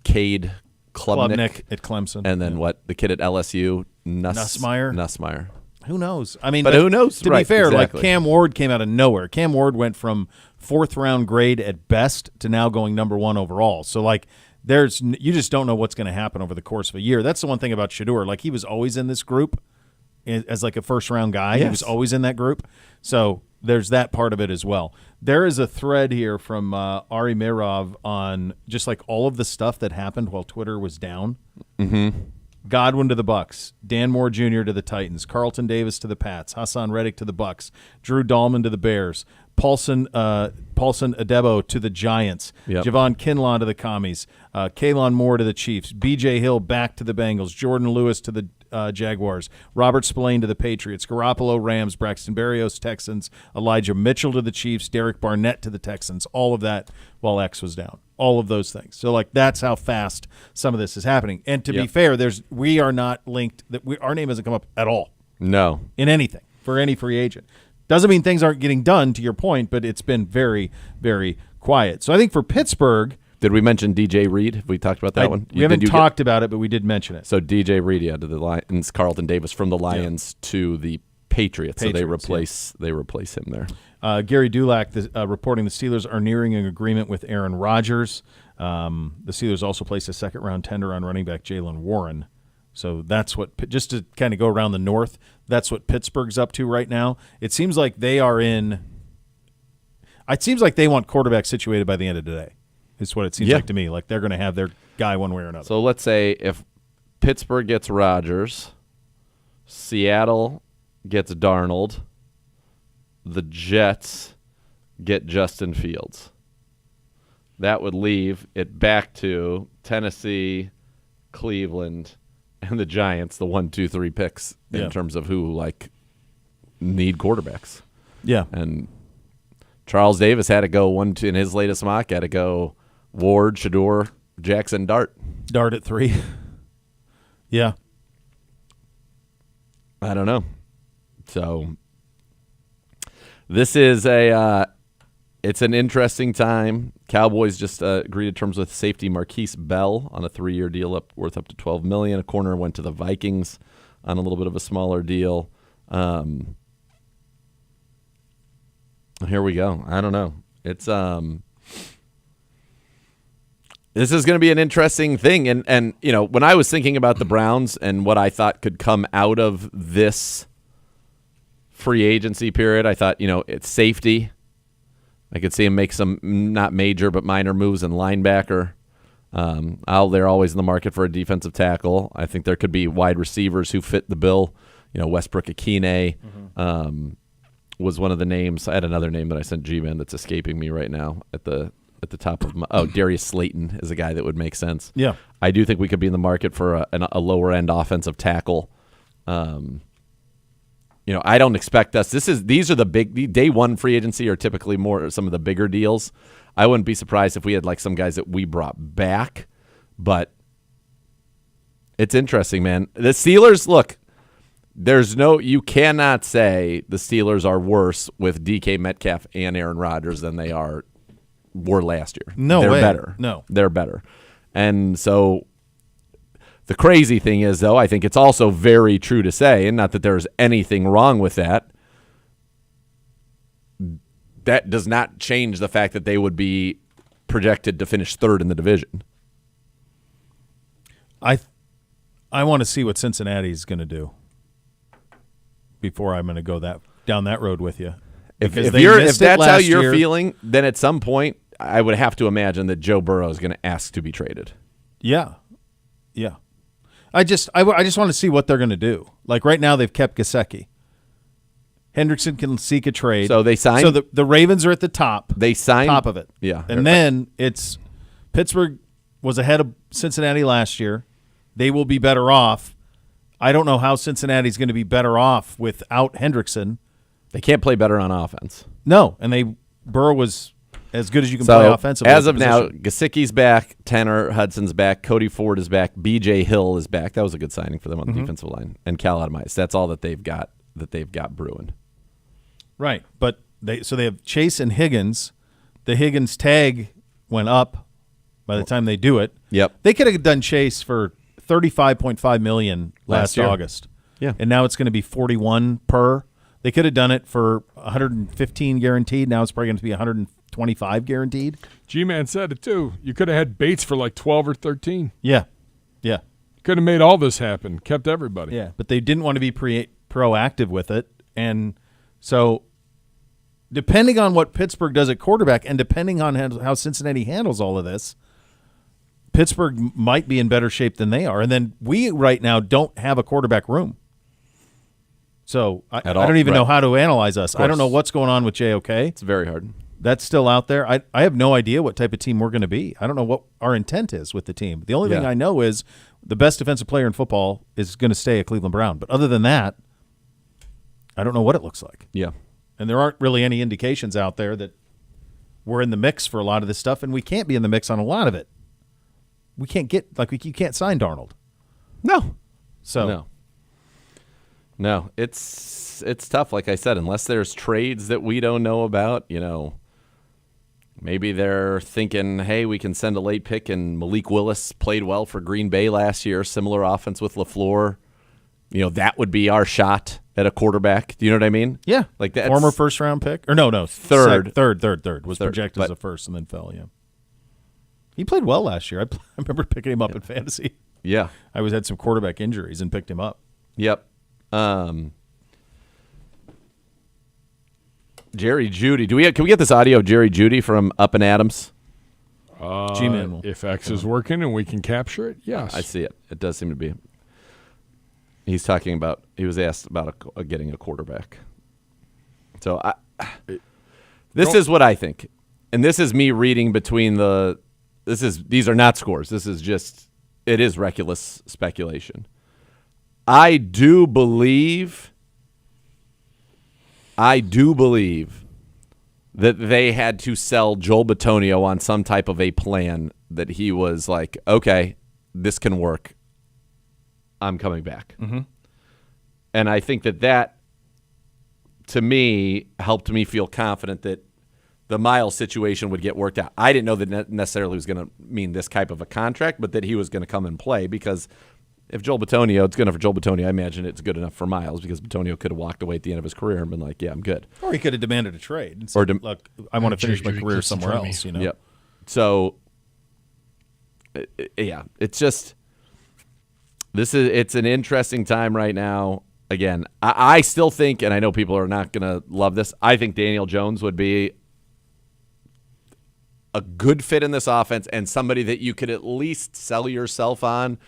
Cade Klubnik at Clemson. And then the kid at LSU? Nussmeier. Who knows? I mean, but who knows? To be fair, exactly. Cam Ward came out of nowhere. Cam Ward went from 4th-round grade at best to now going number 1 overall. So, you just don't know what's going to happen over the course of a year. That's the one thing about Shedeur. He was always in this group as a first-round guy. Yes. He was always in that group. So there's that part of it as well. There is a thread here from Ari Meirov on just all of the stuff that happened while Twitter was down. Mm-hmm. Godwin to the Bucks, Dan Moore Jr. to the Titans, Carlton Davis to the Pats, Hassan Reddick to the Bucks, Drew Dahlman to the Bears, Paulson Adebo to the Giants, Javon Kinlaw to the Commies, Kalen Moore to the Chiefs, B.J. Hill back to the Bengals, Jordan Lewis to the Jaguars, Robert Spillane to the Patriots, Garoppolo Rams, Braxton Berrios Texans, Elijah Mitchell to the Chiefs, Derek Barnett to the Texans. All of that while X was down. All of those things. So that's how fast some of this is happening. And to be fair, we are not linked. Our name hasn't come up at all. No, in anything for any free agent. Doesn't mean things aren't getting done, to your point, but it's been very, very quiet. So I think for Pittsburgh. Did we mention DJ Reed? Have we talked about that one? We haven't talked about it, but we did mention it. So DJ Reed, to the Lions, Carlton Davis from the Lions to the Patriots. So they replace him there. Gary Dulac reporting the Steelers are nearing an agreement with Aaron Rodgers. The Steelers also placed a second-round tender on running back Jaylen Warren. So that's just to kind of go around the North, that's what Pittsburgh's up to right now. It seems like they want quarterback situated by the end of today. Is what it seems like to me. They're going to have their guy one way or another. So let's say if Pittsburgh gets Rodgers, Seattle gets Darnold, the Jets get Justin Fields. That would leave it back to Tennessee, Cleveland, and the Giants, the 1, 2, 3 picks in terms of who need quarterbacks. Yeah. And Charles Davis had to go in his latest mock, had to go Ward, Shedeur, Jackson, Dart. Dart at 3. Yeah. I don't know. So this is it's an interesting time. Cowboys just agreed to terms with safety Marquise Bell on a 3-year deal worth up to $12 million. A corner went to the Vikings on a little bit of a smaller deal. Here we go. I don't know. It's this is going to be an interesting thing. And you know, when I was thinking about the Browns and what I thought could come out of this free agency period, I thought, you know, it's safety. I could see him make some not major but minor moves in linebacker. They're always in the market for a defensive tackle. I think there could be wide receivers who fit the bill. You know, Westbrook Akine was one of the names. I had another name that I sent G-Man that's escaping me right now at the top of my. Oh, Darius Slayton is a guy that would make sense. Yeah, I do think we could be in the market for a lower end offensive tackle. You know, I don't expect us. These are the big day one free agency are typically more some of the bigger deals. I wouldn't be surprised if we had like some guys that we brought back, but it's interesting, man. The Steelers, look, you cannot say the Steelers are worse with DK Metcalf and Aaron Rodgers than they were last year. No They're way. better. No. They're better. And so the crazy thing is, though, I think it's also very true to say, and not that there's anything wrong with that, that does not change the fact that they would be projected to finish third in the division. I want to see what Cincinnati's going to do before I'm going to go down that road with you. If that's how you're feeling, then at some point I would have to imagine that Joe Burrow is going to ask to be traded. Yeah. I just want to see what they're going to do. Like right now, they've kept Gesicki. Hendrickson can seek a trade. So they signed. So the Ravens are at the top. They signed top of it. Yeah, and then it's Pittsburgh was ahead of Cincinnati last year. They will be better off. I don't know how Cincinnati's going to be better off without Hendrickson. They can't play better on offense. No, and Burrow was as good as you can play offensively. As of now, Gesicki's back, Tanner Hudson's back, Cody Ford is back, B.J. Hill is back. That was a good signing for them on the defensive line, and Cal Adamize. That's all that they've got brewing. Right, but they have Chase and Higgins. The Higgins tag went up by the time they do it. Yep, they could have done Chase for $35.5 million last August. Yeah, and now it's going to be 41 per. They could have done it for 115 guaranteed. Now it's probably going to be 125 guaranteed. G-Man said it too. You could have had Bates for like 12 or 13. Yeah. Could have made all this happen. Kept everybody. Yeah, but they didn't want to be proactive with it, and so depending on what Pittsburgh does at quarterback, and depending on how Cincinnati handles all of this, Pittsburgh might be in better shape than they are. And then we right now don't have a quarterback room. So I don't even know how to analyze us. I don't know what's going on with JOK. It's very hard. That's still out there. I have no idea what type of team we're going to be. I don't know what our intent is with the team. The only thing I know is the best defensive player in football is going to stay a Cleveland Brown. But other than that, I don't know what it looks like. Yeah. And there aren't really any indications out there that we're in the mix for a lot of this stuff, and we can't be in the mix on a lot of it. We can't you can't sign Darnold. No. So No, it's tough. Like I said, unless there's trades that we don't know about, you know, maybe they're thinking, hey, we can send a late pick, and Malik Willis played well for Green Bay last year, similar offense with LaFleur. You know, that would be our shot at a quarterback. Do you know what I mean? Yeah. Like that. Former first-round pick? Or no, third. Third. Was projected as a first and then fell, yeah. He played well last year. I remember picking him up in fantasy. Yeah. I had some quarterback injuries and picked him up. Yep. Jerry Jeudy. Can we get this audio of Jerry Jeudy from Up and Adams? G-Man if X is working and we can capture it, yes. I see it. It does seem to be. He was asked about getting a quarterback. So this is what I think. And this is me reading between these are not scores. This is just, it is reckless speculation. I do believe that they had to sell Joel Bitonio on some type of a plan that he was like, okay, this can work. I'm coming back. Mm-hmm. And I think that to me, helped me feel confident that the Myles situation would get worked out. I didn't know that necessarily was going to mean this type of a contract, but that he was going to come and play because if Joel Bitonio, it's good enough for Joel Bitonio. I imagine it's good enough for Myles because Bitonio could have walked away at the end of his career and been like, yeah, I'm good. Or he could have demanded a trade and said, look, I want to finish my career somewhere else. You know? Yep. So, yeah, it's just it's an interesting time right now. Again, I still think, and I know people are not going to love this, I think Daniel Jones would be a good fit in this offense and somebody that you could at least sell yourself on.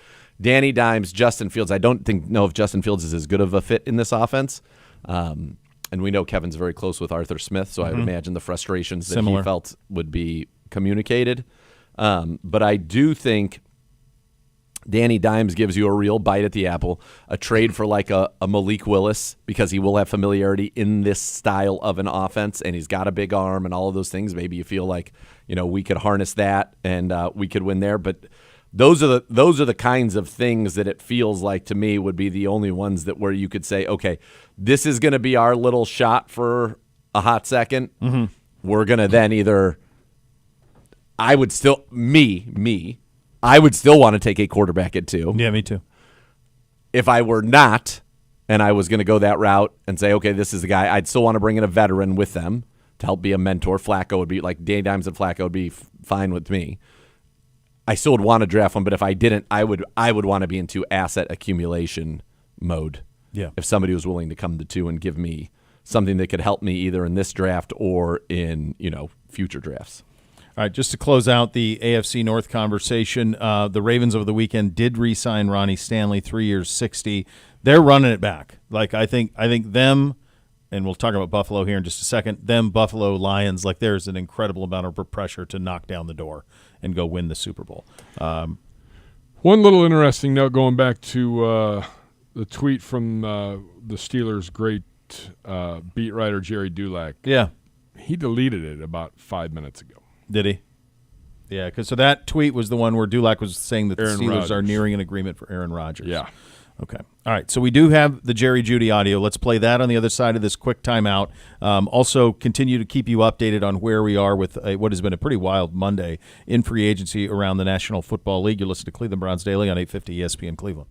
Danny Dimes, Justin Fields. I don't know if Justin Fields is as good of a fit in this offense. And we know Kevin's very close with Arthur Smith, so I would imagine the frustrations that he felt would be communicated. But I do think Danny Dimes gives you a real bite at the apple, a trade for like a Malik Willis because he will have familiarity in this style of an offense, and he's got a big arm and all of those things. Maybe you feel like, we could harness that and we could win there. But those are the kinds of things that it feels like to me would be the only ones that where you could say, okay, this is going to be our little shot for a hot second. Mm-hmm. We're going to then either I would still I would still want to take a quarterback at 2. Yeah, me too. If I were not, and I was going to go that route and say, okay, this is the guy, I'd still want to bring in a veteran with them to help be a mentor. Flacco would be like Danny Dimes and Flacco would be fine with me. I still would want to draft one, but if I didn't, I would want to be into asset accumulation mode. Yeah. If somebody was willing to come to 2 and give me something that could help me either in this draft or in future drafts. All right, just to close out the AFC North conversation, the Ravens over the weekend did re-sign Ronnie Stanley, 3 years, $60. They're running it back. Like I think them, and we'll talk about Buffalo here in just a second. Them Buffalo Lions, like there's an incredible amount of pressure to knock down the door and go win the Super Bowl. One little interesting note going back to the tweet from the Steelers' great beat writer Jerry Dulac. Yeah, he deleted it about 5 minutes ago. Did he? Yeah, because so that tweet was the one where Dulac was saying that the Aaron Steelers Rodgers are nearing an agreement for Aaron Rodgers. Yeah. Okay. All right. So we do have the Jerry Jeudy audio. Let's play that on the other side of this quick timeout. Also, continue to keep you updated on where we are with what has been a pretty wild Monday in free agency around the National Football League. You listen to Cleveland Browns Daily on 850 ESPN Cleveland.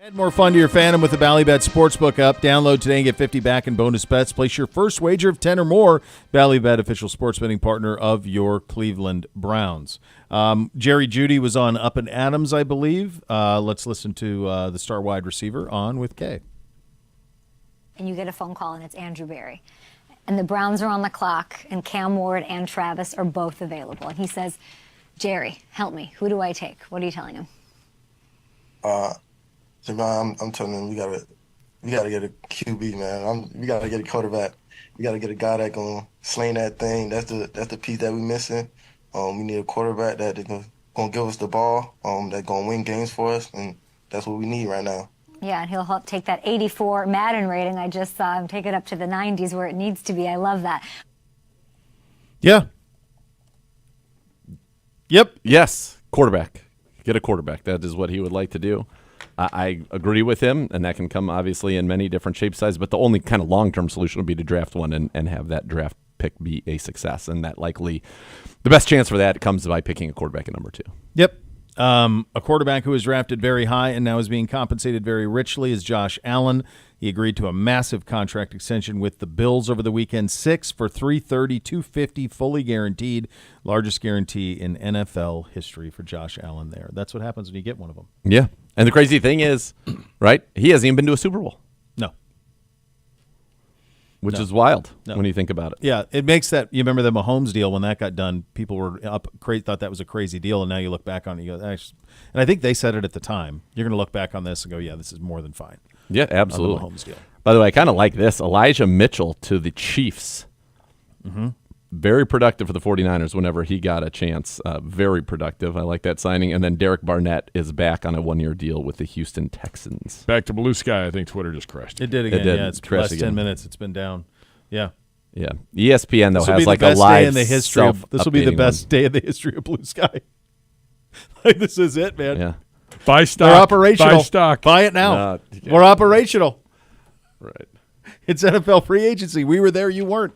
Add more fun to your fandom with the Ballybet Sportsbook app. Download today and get 50 back in bonus bets. Place your first wager of 10 or more. Ballybet, official sports betting partner of your Cleveland Browns. Jerry Jeudy was on Up and Adams, I believe. Let's listen to the star wide receiver on with Kay. And you get a phone call, and it's Andrew Berry. And the Browns are on the clock, and Cam Ward and Travis are both available. And he says, Jerry, help me. Who do I take? What are you telling him? I'm telling him we gotta get a QB, man. We gotta get a quarterback. We gotta get a guy that gonna sling that thing. That's the piece that we missing. We need a quarterback that is gonna give us the ball. That's gonna win games for us, and that's what we need right now. Yeah, and he'll help take that 84 Madden rating I just saw and take it up to the 90s where it needs to be. I love that. Yeah. Yep. Yes, quarterback. Get a quarterback. That is what he would like to do. I agree with him, and that can come obviously in many different shapes, sizes, but the only kind of long-term solution would be to draft one and have that draft pick be a success, and that likely the best chance for that comes by picking a quarterback at number 2. Yep. A quarterback who was drafted very high and now is being compensated very richly is Josh Allen. He agreed to a massive contract extension with the Bills over the weekend, 6 for $330, $250, fully guaranteed, largest guarantee in NFL history for Josh Allen there. That's what happens when you get one of them. Yeah. And the crazy thing is, right, he hasn't even been to a Super Bowl. No. Which is wild when you think about it. Yeah, it makes that – you remember the Mahomes deal when that got done, people were thought that was a crazy deal, and now you look back on it, you go, and I think they said it at the time. You're going to look back on this and go, yeah, this is more than fine. Yeah, absolutely. On the Mahomes deal. By the way, I kind of like this. Elijah Mitchell to the Chiefs. Mm-hmm. Very productive for the 49ers whenever he got a chance. Very productive. I like that signing. And then Derek Barnett is back on a 1-year deal with the Houston Texans. Back to blue sky. I think Twitter just crashed. It did again. It did. Yeah, it's the last 10 minutes. It's been down. Yeah. Yeah. ESPN, though, has like a day live in the history of, This will be the best day in the history of blue sky. Like, this is it, man. Yeah. Buy stock. They're operational. Buy stock. Buy it now. We're operational. Right. It's NFL free agency. We were there. You weren't.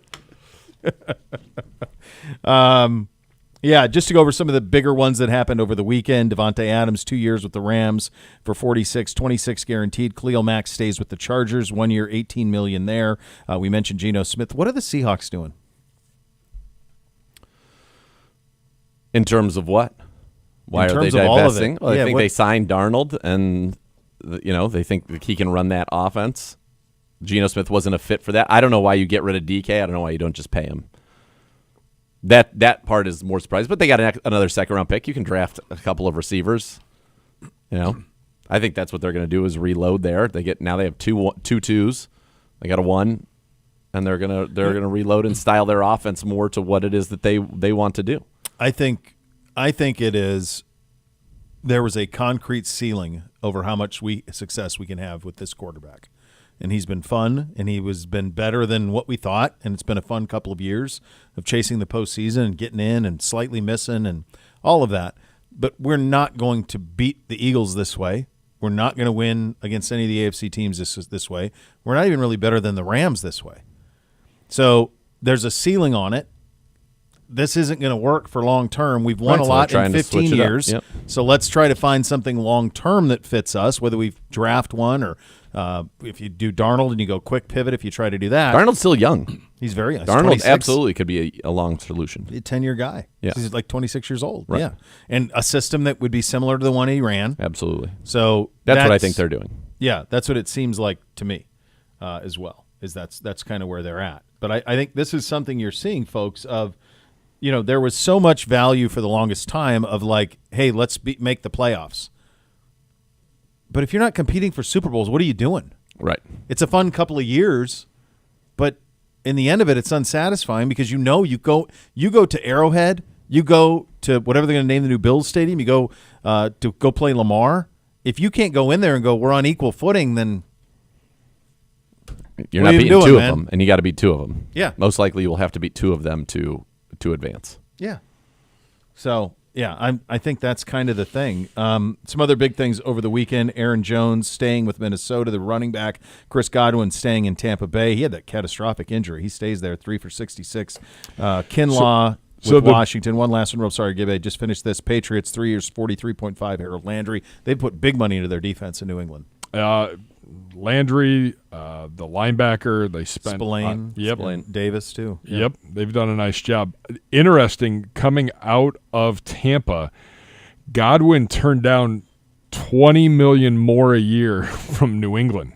Yeah, just to go over some of the bigger ones that happened over the weekend. Devontae Adams, 2 years with the Rams for $46, $26 guaranteed. Khalil Mack stays with the Chargers, 1 year, $18 million there. We mentioned Geno Smith. What are the Seahawks doing? In terms of what? Why In are they terms of all of divesting? it. Well, Yeah, I think they signed Darnold, and they think that he can run that offense. Geno Smith wasn't a fit for that. I don't know why you get rid of DK. I don't know why you don't just pay him. That part is more surprising. But they got another second-round pick. You can draft a couple of receivers. I think that's what they're going to do is reload there. They have two twos. They got a 1, and they're gonna reload and style their offense more to what it is that they want to do. I think it is. There was a concrete ceiling over how much success we can have with this quarterback. And he's been fun, and been better than what we thought, and it's been a fun couple of years of chasing the postseason and getting in and slightly missing and all of that. But we're not going to beat the Eagles this way. We're not going to win against any of the AFC teams this way. We're not even really better than the Rams this way. So there's a ceiling on it. This isn't going to work for long term. We've won a lot in 15 years, yep. So let's try to find something long term that fits us, whether we draft one or if you do Darnold and you go quick pivot, if you try to do that. Darnold's still young. He's very young. Darnold 26. absolutely could be a long solution. A 10-year guy. Yeah. He's like 26 years old. Right. Yeah. And a system that would be similar to the one he ran. Absolutely. So that's what I think they're doing. Yeah, that's what it seems like to me as well, is that's kind of where they're at. But I think this is something you're seeing, folks, of – there was so much value for the longest time of like, hey, let's make the playoffs. But if you're not competing for Super Bowls, what are you doing? Right. It's a fun couple of years, but in the end of it, it's unsatisfying because you go to Arrowhead, you go to whatever they're going to name the new Bills stadium, you go to go play Lamar. If you can't go in there and go, we're on equal footing, then you're not beating two of them, and you got to beat 2 of them. Yeah. Most likely you will have to beat 2 of them to advance. Yeah. So, yeah, I think that's kind of the thing. Some other big things over the weekend. Aaron Jones staying with Minnesota. The running back, Chris Godwin, staying in Tampa Bay. He had that catastrophic injury. He stays there, 3 for 66. Kinlaw with Washington. One last one. Sorry, Gibbe. Just finished this. Patriots, 3 years, 43.5. Harold Landry. They put big money into their defense in New England. Landry, the linebacker, they spent Spillane, yep, Davis too. Yep, they've done a nice job. Interesting, coming out of Tampa, Godwin turned down $20 million more a year from New England.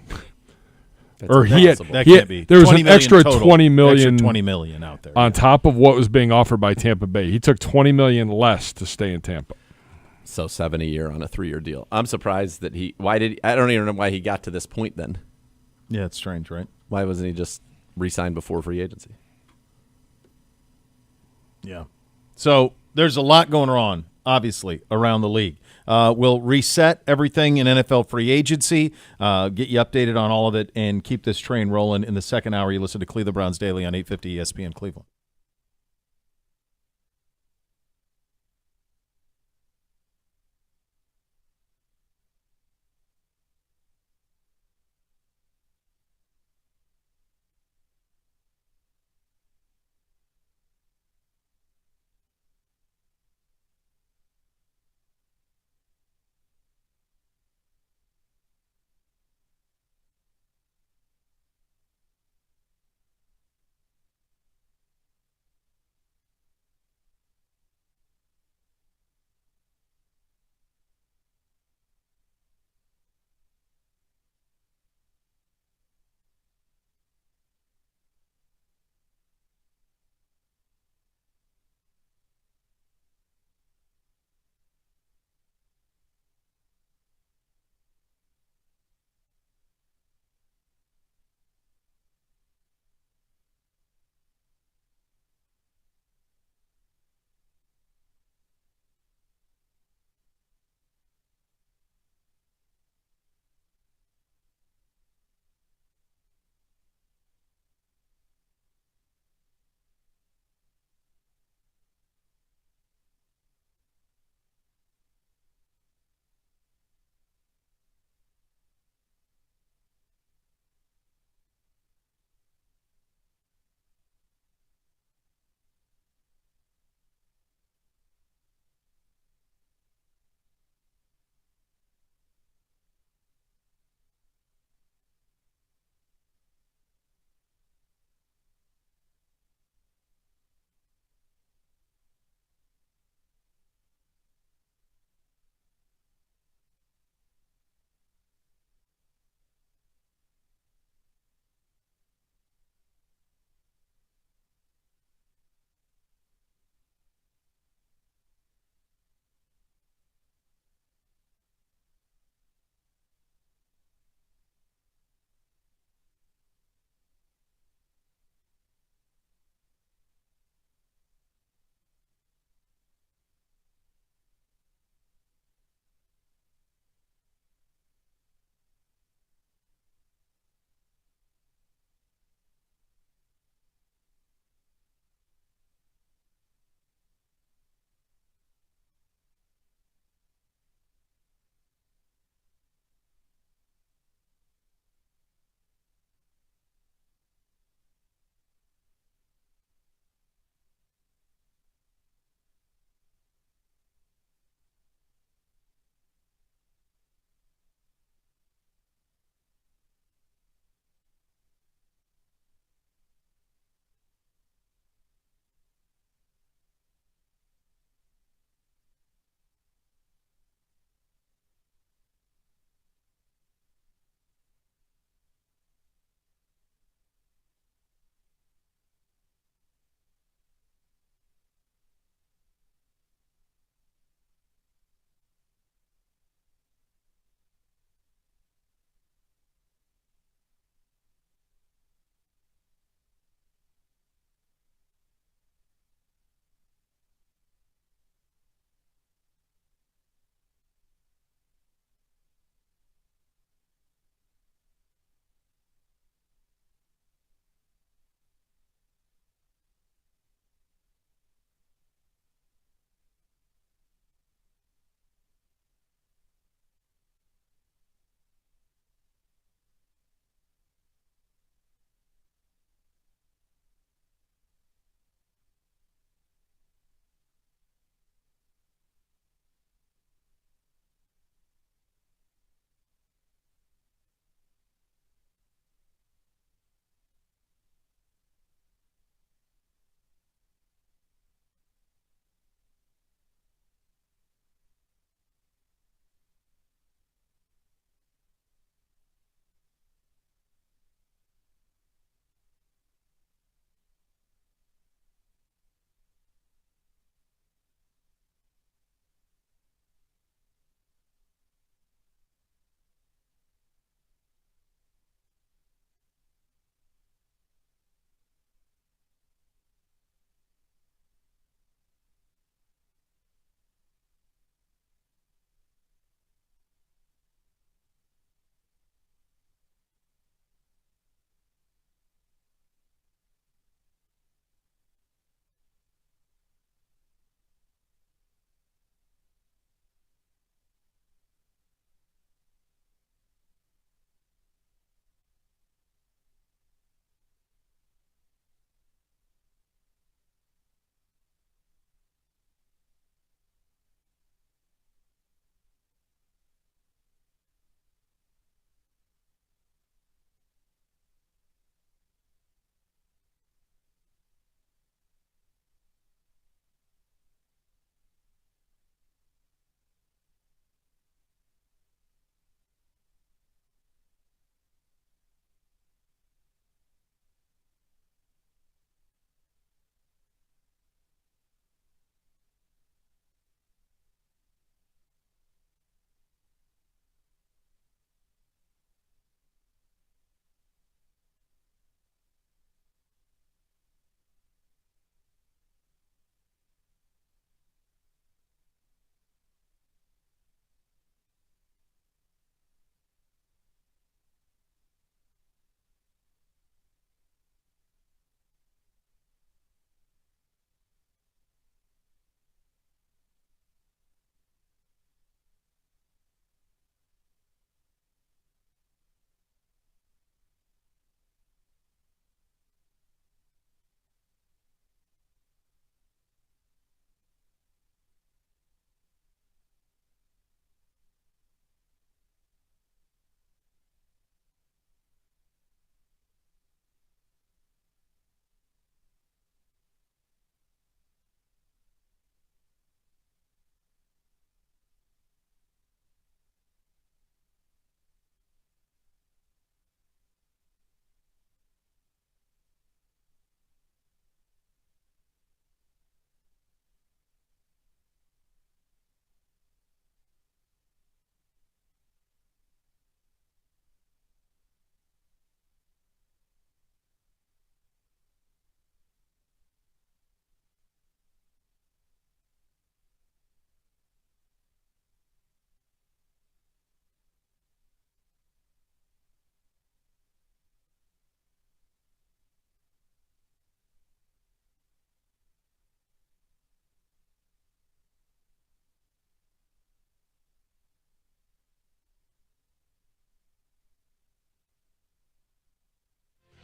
That's Or he had, impossible. That he can't be. had there was 20 an million extra total. 20 million, Extra 20 million out there on top of what was being offered by Tampa Bay. He took $20 million less to stay in Tampa. So 7 a year on a 3-year deal. I'm surprised that I don't even know why he got to this point then. Yeah, it's strange, right? Why wasn't he just re-signed before free agency? Yeah. So there's a lot going on, obviously, around the league. We'll reset everything in NFL free agency, get you updated on all of it, and keep this train rolling. In the second hour, you listen to Cleveland Browns Daily on 850 ESPN Cleveland.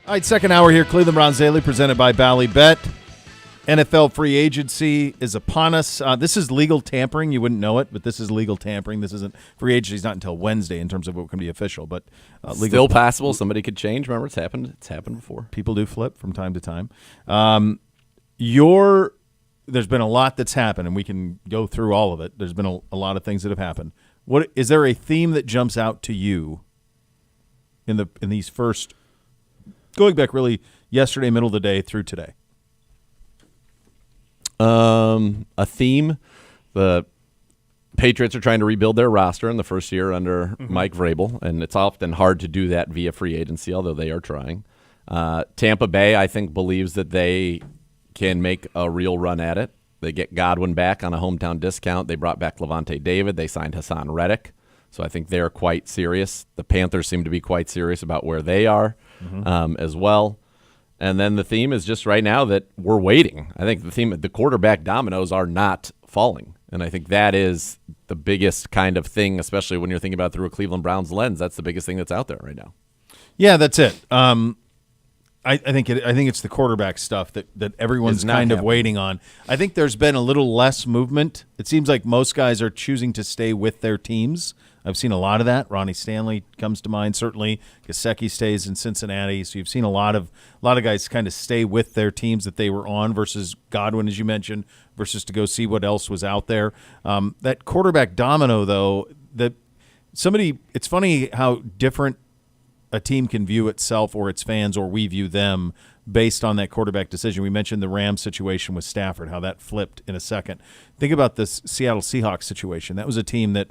All right, second hour here, Cleveland Browns Daily, presented by Ballybet. NFL free agency is upon us. This is legal tampering. You wouldn't know it, but this is legal tampering. This isn't free agency. Is not until Wednesday in terms of what can be official. But legal Still possible. Somebody could change. Remember, it's happened. It's happened before. People do flip from time to time. There's been a lot that's happened, and we can go through all of it. There's been a lot of things that have happened. What is there a theme that jumps out to you in these first, going back really yesterday, middle of the day through today? A theme. The Patriots are trying to rebuild their roster in the first year under Mike Vrabel, and it's often hard to do that via free agency, although they are trying. Tampa Bay, I think, believes that they can make a real run at it. They get Godwin back on a hometown discount. They brought back Levante David. They signed Hassan Reddick. So I think they're quite serious. The Panthers seem to be quite serious about where they are as well. And then the theme is just right now that we're waiting. I think the quarterback dominoes are not falling. And I think that is the biggest kind of thing, especially when you're thinking about it through a Cleveland Browns lens. That's the biggest thing that's out there right now. Yeah, that's it. I think it's the quarterback stuff that everyone's kind of waiting on. I think there's been a little less movement. It seems like most guys are choosing to stay with their teams. I've seen a lot of that. Ronnie Stanley comes to mind, certainly. Gesicki stays in Cincinnati. So you've seen a lot of guys kind of stay with their teams that they were on versus Godwin, as you mentioned, versus to go see what else was out there. That quarterback domino, though, it's funny how different a team can view itself or its fans or we view them based on that quarterback decision. We mentioned the Rams situation with Stafford, how that flipped in a second. Think about this Seattle Seahawks situation. That was a team that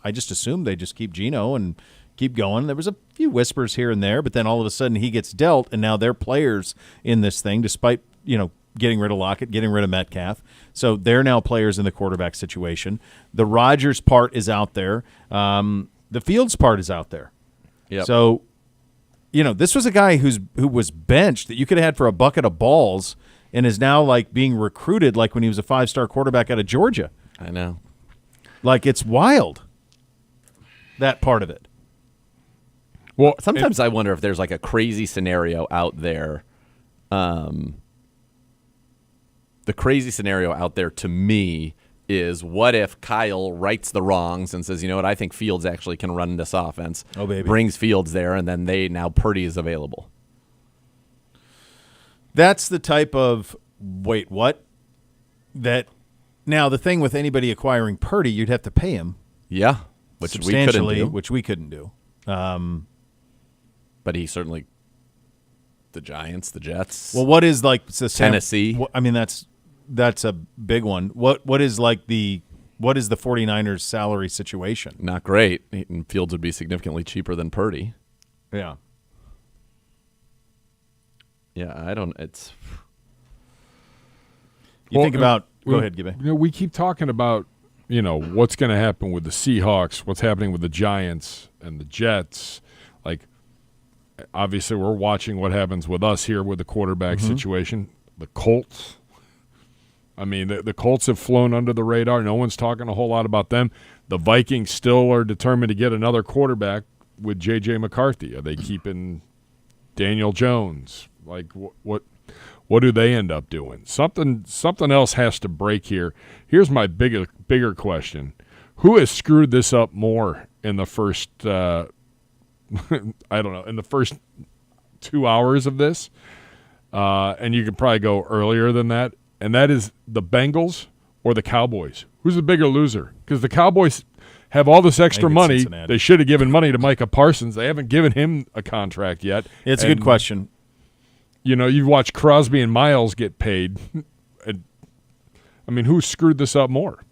I just assumed they just keep Geno and keep going. There was a few whispers here and there, but then all of a sudden he gets dealt, and now they're players in this thing despite, getting rid of Lockett, getting rid of Metcalf. So they're now players in the quarterback situation. The Rodgers part is out there. The Fields part is out there. Yep. So this was a guy who was benched that you could have had for a bucket of balls and is now like being recruited like when he was a 5-star quarterback out of Georgia. I know. Like, it's wild, that part of it. Well, sometimes I wonder if there's like a crazy scenario out there. The crazy scenario out there to me is, what if Kyle rights the wrongs and says, you know what, I think Fields actually can run this offense. Oh, baby. Brings Fields there, and then now Purdy is available. That's the type of, wait, what? Now, the thing with anybody acquiring Purdy, you'd have to pay him. Yeah, which we couldn't do. Which we couldn't do. But he certainly, the Giants, the Jets. Well, what is like Tennessee? I mean, that's a big one. What is the 49ers salary situation? Not great. And Fields would be significantly cheaper than Purdy. Yeah. Yeah, I don't. It's. Think about. Go ahead, Gibby. We keep talking about what's going to happen with the Seahawks, what's happening with the Giants and the Jets. Like, obviously, we're watching what happens with us here with the quarterback situation. The Colts. I mean, the Colts have flown under the radar. No one's talking a whole lot about them. The Vikings still are determined to get another quarterback with J.J. McCarthy. Are they keeping Daniel Jones? Like, what do they end up doing? Something else has to break here. Here's my bigger question. Who has screwed this up more in the first, I don't know, in the first 2 hours of this? And you could probably go earlier than that. And that is the Bengals or the Cowboys. Who's the bigger loser? Because the Cowboys have all this extra money. Cincinnati. They should have given money to Micah Parsons. They haven't given him a contract yet. It's a good question. You've watched Crosby and Myles get paid. I mean, who screwed this up more?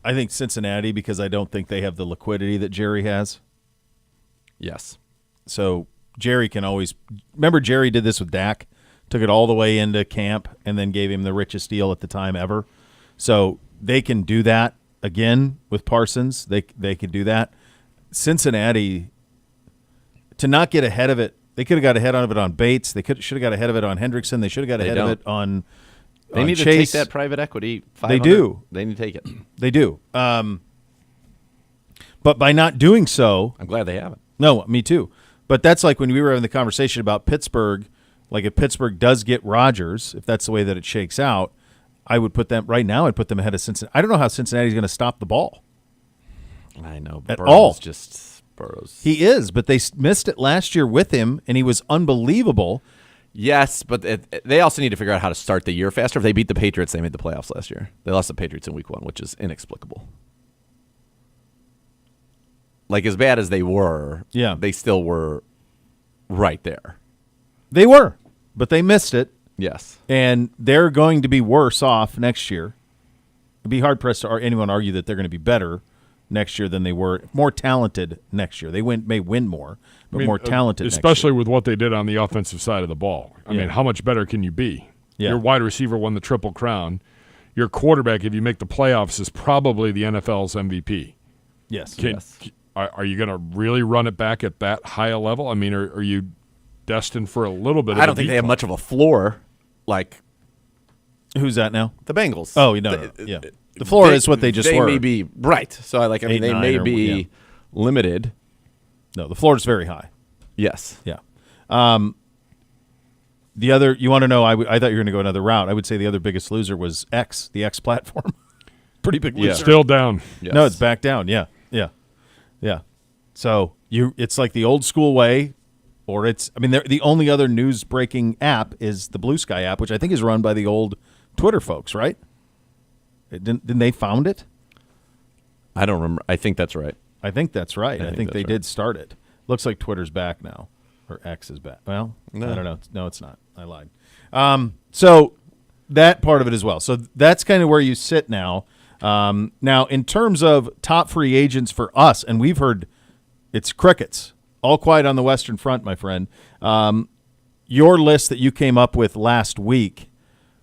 I think Cincinnati, because I don't think they have the liquidity that Jerry has. Yes. So Jerry can always – remember Jerry did this with Dak? Took it all the way into camp and then gave him the richest deal at the time ever. So they can do that again with Parsons. They could do that. Cincinnati, to not get ahead of it, they could have got ahead of it on Bates. They should have got ahead of it on Hendrickson. They should have got ahead of it on They need Chase. to take that private equity. They do. They need to take it. They do. But by not doing so, I'm glad they haven't. no, me too. But that's like when we were having the conversation about Pittsburgh. Like if Pittsburgh does get Rodgers, if that's the way that it shakes out, I would put them right now. I'd put them ahead of Cincinnati. I don't know how Cincinnati's going to stop the ball. I know. At Burrow's all. Just Burrow's. He is, but they missed it last year with him, and he was unbelievable. Yes, but they also need to figure out how to start the year faster. If they beat the Patriots, they made the playoffs last year. They lost the Patriots in week 1, which is inexplicable. Like, as bad as they were, Yeah. they still were right there. They were, but they missed it, Yes. and they're going to be worse off next year. It'd be hard-pressed to anyone argue that they're going to be better next year than they were, more talented next year. They may win more, but more talented especially next year. with what they did on the offensive side of the ball. I mean, how much better can you be? Yeah. Your wide receiver won the Triple Crown. Your quarterback, if you make the playoffs, is probably the NFL's MVP. Yes. Are you going to really run it back at that high a level? I mean, are you destined for a little bit of I don't think they have much of a floor like Who's that now? the Bengals. Oh, no. Yeah. The floor is what they just were. They may be right. So I mean, they 8-9 may or- be yeah. limited. No, the floor is very high. Yes. Yeah. The other, you want to know, I thought you were going to go another route. I would say the other biggest loser was X, the X platform. Pretty big loser. Still down. Yes. No, it's back down. Yeah. So it's like the old school way, or the only other news breaking app is the Blue Sky app, which I think is run by the old Twitter folks, right? Didn't they found it? I don't remember. I think that's right. I think that's right. I think they that's did start it. Looks like Twitter's back now, or X is back. Well, No. I don't know. No, it's not. I lied. So that part of it as well. So that's kind of where you sit now. Now, in terms of top free agents for us, and we've heard it's crickets, all quiet on the Western Front, my friend. Your list that you came up with last week,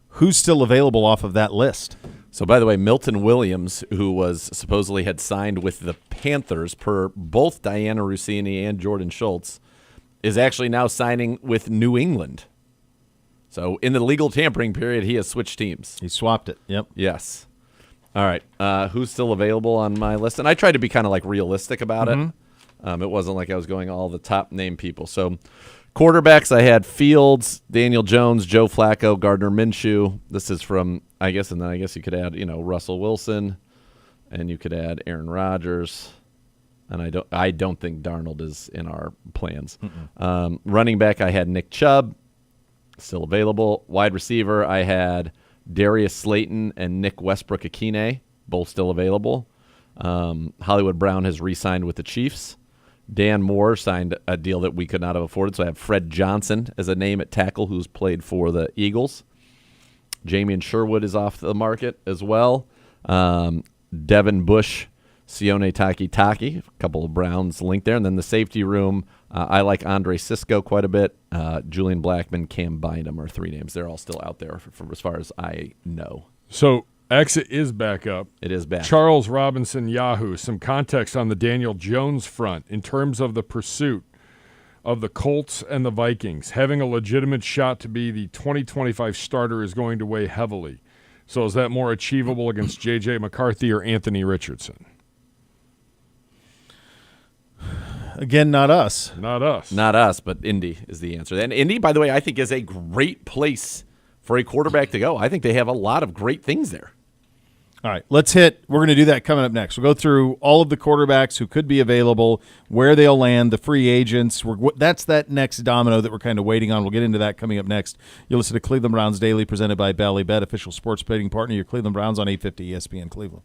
who's still available off of that list? So, by the way, Milton Williams, who was supposedly had signed with the Panthers per both Diana Rossini and Jordan Schultz, is actually now signing with New England. So, in the legal tampering period, he has switched teams. He swapped it. Yep. Yes. All right. Who's still available on my list? And I tried to be kind of like realistic about it. It wasn't like I was going all the top name people. So, quarterbacks, I had Fields, Daniel Jones, Joe Flacco, Gardner Minshew. This is from, I guess, and then I guess you could add, Russell Wilson, and you could add Aaron Rodgers. And I don't think Darnold is in our plans. Running back, I had Nick Chubb, still available. Wide receiver, I had Darius Slayton and Nick Westbrook-Akine, both still available. Hollywood Brown has re-signed with the Chiefs. Dan Moore signed a deal that we could not have afforded, so I have Fred Johnson as a name at tackle who's played for the Eagles. Jamian Sherwood is off the market as well. Devin Bush, Sione Takitaki, a couple of Browns linked there. And then the safety room, I like Andre Sisco quite a bit. Julian Blackman, Cam Bynum are three names. They're all still out there for as far as I know. So exit is back up. It is back. Charles Robinson, Yahoo. Some context on the Daniel Jones front in terms of the pursuit of the Colts and the Vikings. Having a legitimate shot to be the 2025 starter is going to weigh heavily. So is that more achievable against J.J. McCarthy or Anthony Richardson? Again, not us. Not us. Not us, but Indy is the answer. And Indy, by the way, I think is a great place for a quarterback to go. I think they have a lot of great things there. All right, we're going to do that coming up next. We'll go through all of the quarterbacks who could be available, where they'll land, the free agents. That's that next domino that we're kind of waiting on. We'll get into that coming up next. You'll listen to Cleveland Browns Daily, presented by Bally Bet, official sports betting partner, your Cleveland Browns on 850 ESPN Cleveland.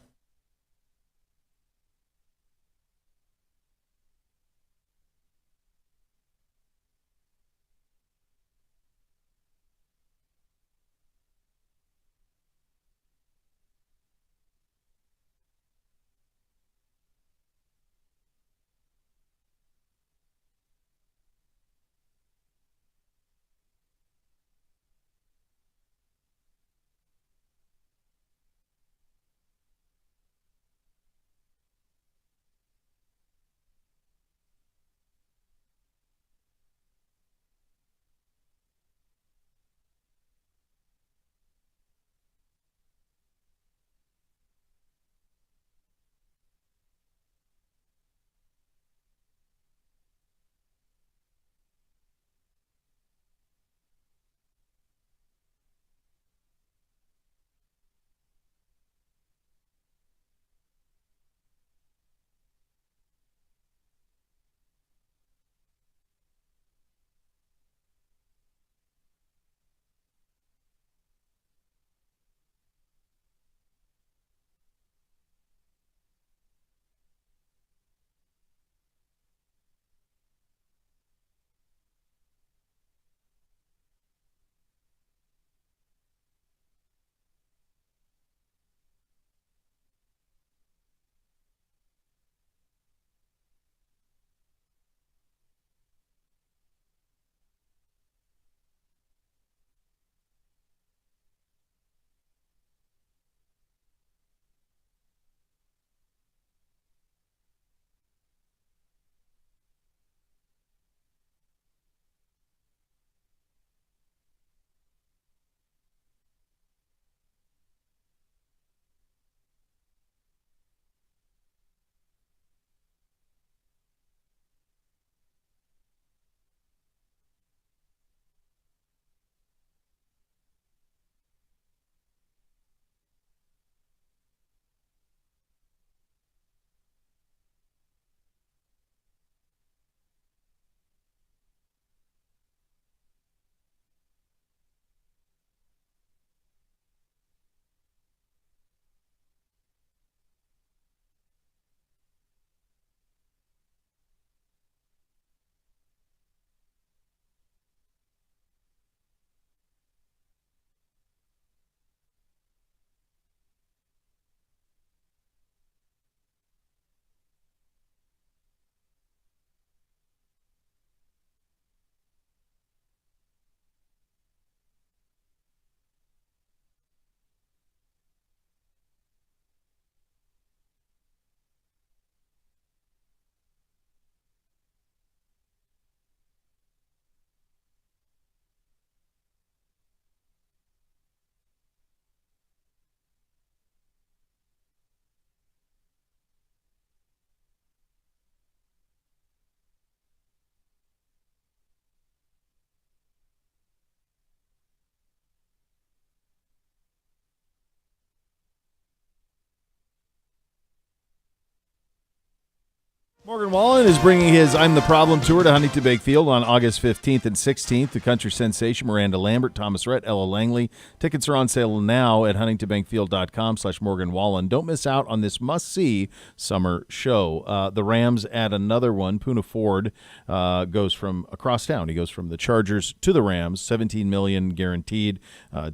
Morgan Wallen is bringing his I'm the Problem tour to Huntington Bank Field on August 15th and 16th. The country sensation Miranda Lambert, Thomas Rhett, Ella Langley. Tickets are on sale now at huntingtonbankfield.com/Morgan Wallen. Don't miss out on this must-see summer show. The Rams add another one. Poona Ford goes from across town. He goes from the Chargers to the Rams, $17 million guaranteed,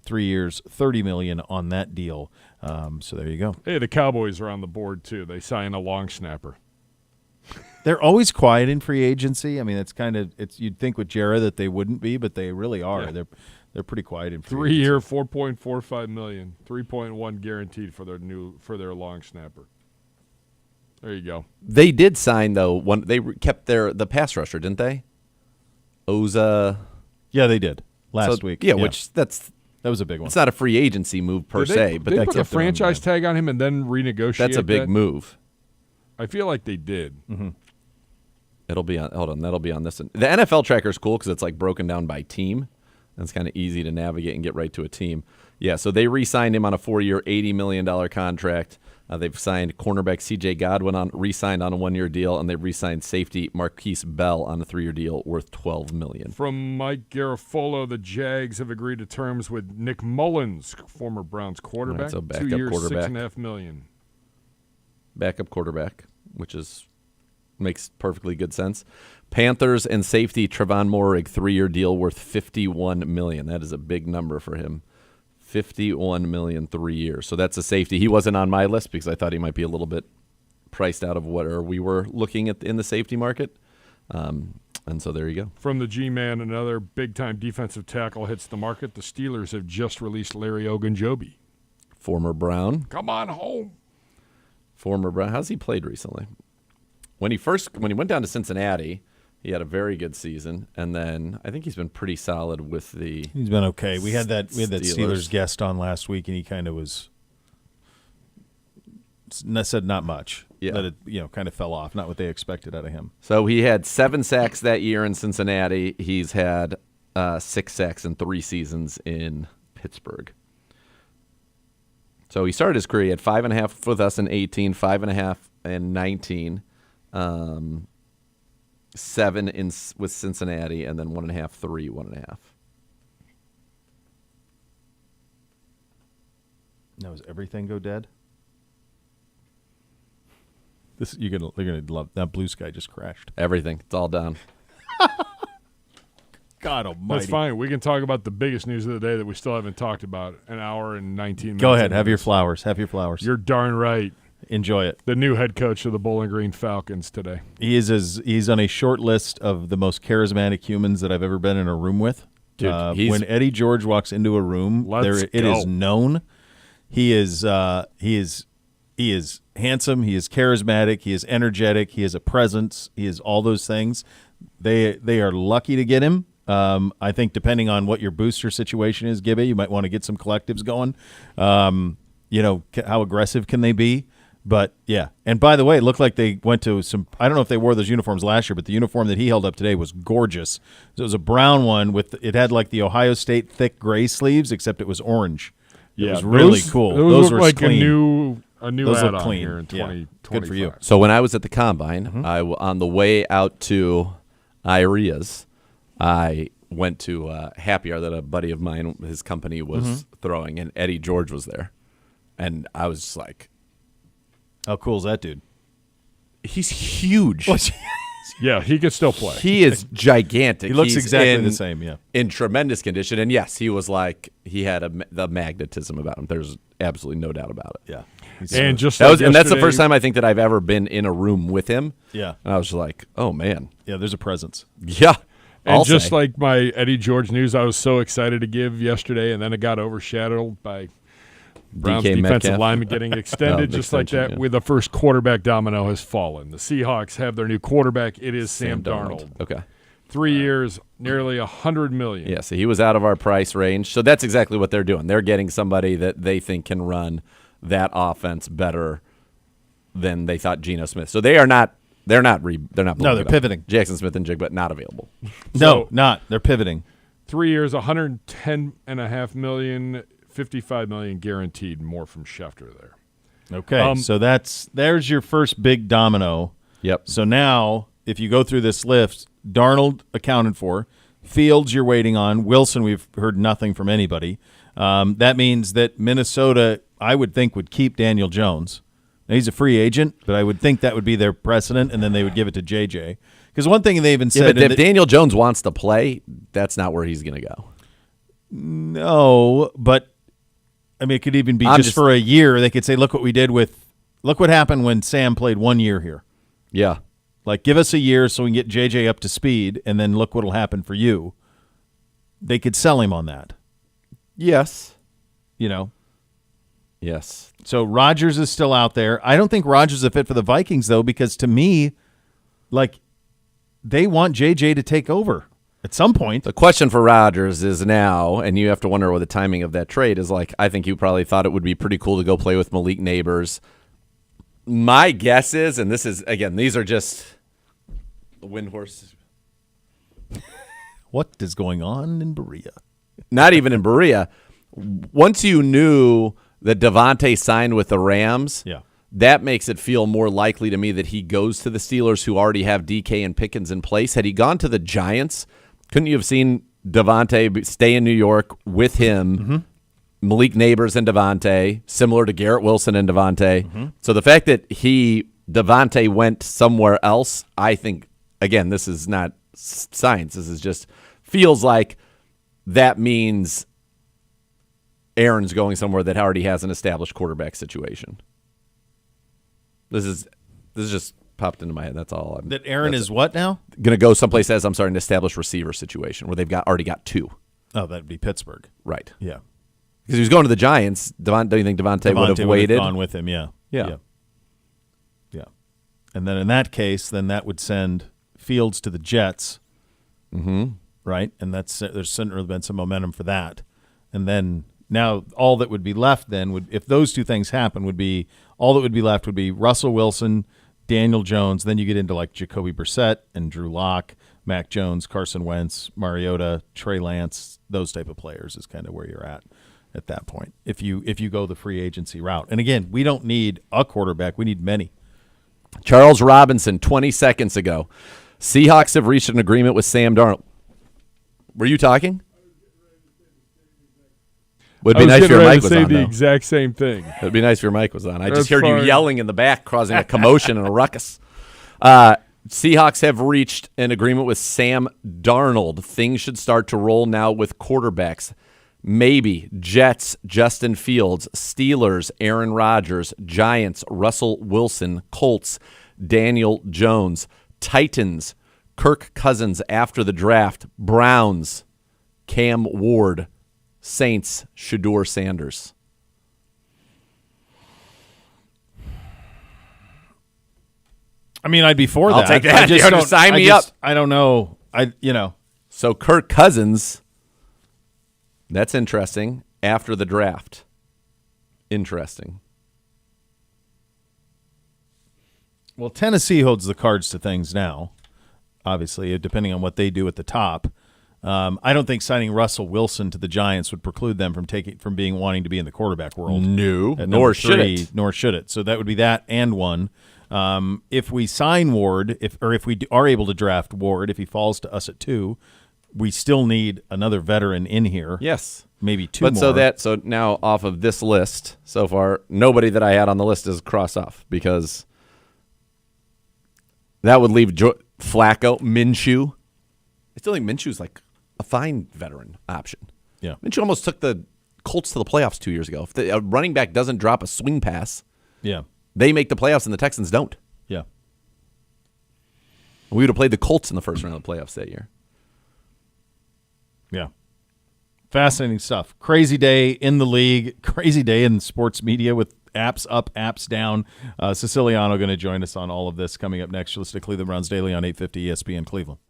3 years, $30 million on that deal. So there you go. Hey, the Cowboys are on the board, too. They sign a long snapper. They're always quiet in free agency. I mean, you'd think with Jarrah that they wouldn't be, but they really are. Yeah. They're pretty quiet in free agency. 3 year, $4.45 million, 3.1 guaranteed for their long snapper. There you go. They did sign though. They kept the pass rusher, didn't they? Oza. Yeah, they did last week. Yeah, which that was a big one. It's not a free agency move per se, but they that put a franchise tag on him and then renegotiate. That's a big move. I feel like they did. Mm-hmm. It'll be on. Hold on, that'll be on this one. The NFL tracker is cool because it's like broken down by team. And it's kind of easy to navigate and get right to a team. Yeah, so they re-signed him on a 4-year, $80 million contract. They've signed cornerback C.J. Godwin re-signed on a 1-year deal, and they've re-signed safety Marquise Bell on a 3-year deal worth $12 million. From Mike Garafolo, the Jags have agreed to terms with Nick Mullins, former Browns quarterback. That's a backup 2 years, quarterback. $6.5 million. Backup quarterback, which makes perfectly good sense. Panthers and safety Trevon Moehrig, 3-year deal worth $51 million. That is a big number for him. $51 million, 3 years. So that's a safety. He wasn't on my list because I thought he might be a little bit priced out of what we were looking at in the safety market. And so there you go. From the G-Man, another big-time defensive tackle hits the market. The Steelers have just released Larry Ogunjobi. Former Brown. Come on home. Former Brown. How's he played recently? When he went down to Cincinnati, he had a very good season, and then I think he's been pretty solid with the. He's been okay. We had that Steelers. Steelers guest on last week, and he kind of said not much. Yeah, that it kind of fell off. Not what they expected out of him. So he had 7 sacks that year in Cincinnati. He's had 6 sacks in 3 seasons in Pittsburgh. So he started his career. He had 5.5 with us in 18, 5.5 in 19. 7 with Cincinnati, and then 1.5, 3, 1.5. Now, does everything go dead? They're gonna love that. Blue sky just crashed. Everything. It's all done. God almighty. That's fine. We can talk about the biggest news of the day that we still haven't talked about. An hour and 19 minutes. Go ahead. Have your flowers. You're darn right. Enjoy it. The new head coach of the Bowling Green Falcons today. He's on a short list of the most charismatic humans that I've ever been in a room with. Dude, when Eddie George walks into a room, it is known. He is handsome. He is charismatic. He is energetic. He has a presence. He is all those things. They are lucky to get him. I think depending on what your booster situation is, Gibby, you might want to get some collectives going. How aggressive can they be? But, yeah. And, by the way, it looked like they went to some – I don't know if they wore those uniforms last year, but the uniform that he held up today was gorgeous. It was a brown one. It had, like, the Ohio State thick gray sleeves, except it was orange. It was really cool. Those were like clean. a new those add-on look clean. here in 2025. Good for you. So when I was at the Combine, on the way out to Iria's, I went to Happy Hour that a buddy of mine, his company, was throwing, and Eddie George was there. And I was just like, how cool is that dude? He's huge. Yeah, he could still play. He is gigantic. He looks exactly the same, yeah. In tremendous condition. And, yes, he was like, he had the magnetism about him. There's absolutely no doubt about it. Yeah. And that's the first time I think that I've ever been in a room with him. Yeah. And I was like, oh, man. Yeah, there's a presence. Yeah. And just like my Eddie George news I was so excited to give yesterday, and then it got overshadowed by Browns defensive lineman getting extended, just like that, with the first quarterback domino has fallen. The Seahawks have their new quarterback. It is Sam Darnold. Okay. 3 years, nearly $100 million. Yeah, so he was out of our price range. So that's exactly what they're doing. They're getting somebody that they think can run that offense better than they thought Geno Smith. So they're not. No, they're pivoting. Jackson Smith and Jigba not available. They're pivoting. 3 years, $110.5 million. $55 million guaranteed, more from Schefter there. Okay, so there's your first big domino. Yep. So now, if you go through this list, Darnold accounted for, Fields you're waiting on, Wilson we've heard nothing from anybody. That means that Minnesota, I would think, would keep Daniel Jones. Now, he's a free agent, but I would think that would be their precedent, and then they would give it to JJ. Because one thing they even said, but if Daniel Jones wants to play, that's not where he's going to go. No, but I mean, it could even be just for a year. They could say, look what happened when Sam played 1 year here. Yeah. Like, give us a year so we can get JJ up to speed, and then look what will happen for you. They could sell him on that. Yes. You know? Yes. So Rodgers is still out there. I don't think Rodgers is a fit for the Vikings, though, because to me, like, they want JJ to take over at some point. The question for Rodgers is now, and you have to wonder what the timing of that trade is like. I think you probably thought it would be pretty cool to go play with Malik Neighbors. My guess is, and this is, again, these are just the wind horses. What is going on in Berea? Not even in Berea. Once you knew that Devontae signed with the Rams, Yeah. that makes it feel more likely to me that he goes to the Steelers, who already have DK and Pickens in place. Had he gone to the Giants, couldn't you have seen Devontae stay in New York with him, Malik Neighbors and Devontae, similar to Garrett Wilson and Devontae? So the fact that Devontae went somewhere else, I think, again, this is not science. This is just feels like that means Aaron's going somewhere that already has an established quarterback situation. This is just popped into my head. That's all. That Aaron is what now? Going to go someplace as an established receiver situation where they've already got two. Oh, that'd be Pittsburgh. Right. Yeah. Because he was going to the Giants. Don't you think Devontae would have waited? Gone with him. Yeah. Yeah. And then in that case, then that would send Fields to the Jets. Mm-hmm. Right. And there's certainly been some momentum for that. And then now all that would be left then would, if those two things happen, would be all that would be left would be Russell Wilson, Daniel Jones. Then you get into like Jacoby Brissett and Drew Lock, Mac Jones, Carson Wentz, Mariota, Trey Lance. Those type of players is kind of where you're at that point. If you go the free agency route. And again, we don't need a quarterback. We need many. Charles Robinson, 20 seconds ago. Seahawks have reached an agreement with Sam Darnold. Were you talking? Would be nice if your mic was on. The exact same thing. It'd be nice if your mic was on. I just That's heard you fine. yelling in the back, causing a commotion and a ruckus. Seahawks have reached an agreement with Sam Darnold. Things should start to roll now with quarterbacks. Maybe Jets, Justin Fields, Steelers, Aaron Rodgers, Giants, Russell Wilson, Colts, Daniel Jones, Titans, Kirk Cousins after the draft, Browns, Cam Ward, Saints, Shedeur Sanders. I mean, I'd be for I'll that. take that. I just You don't sign me up. I don't know. So Kirk Cousins, that's interesting, after the draft. Interesting. Well, Tennessee holds the cards to things now, obviously, depending on what they do at the top. I don't think signing Russell Wilson to the Giants would preclude them from wanting to be in the quarterback world. No, At nor number should 3, it. Nor should it. So that would be that and one. If we sign Ward, if we are able to draft Ward, if he falls to us at 2, we still need another veteran in here. Yes. Maybe 2 But more. so now off of this list so far, nobody that I had on the list is cross off because that would leave Flacco, Minshew. I still think Minshew's like a fine veteran option. Yeah. Minshew almost took the Colts to the playoffs 2 years ago. If a running back doesn't drop a swing pass, Yeah. they make the playoffs and the Texans don't. Yeah. We would have played the Colts in the first round of the playoffs that year. Yeah. Fascinating stuff. Crazy day in the league. Crazy day in sports media with apps up, apps down. Siciliano going to join us on all of this coming up next. You're listening to Cleveland Browns Daily on 850 ESPN Cleveland.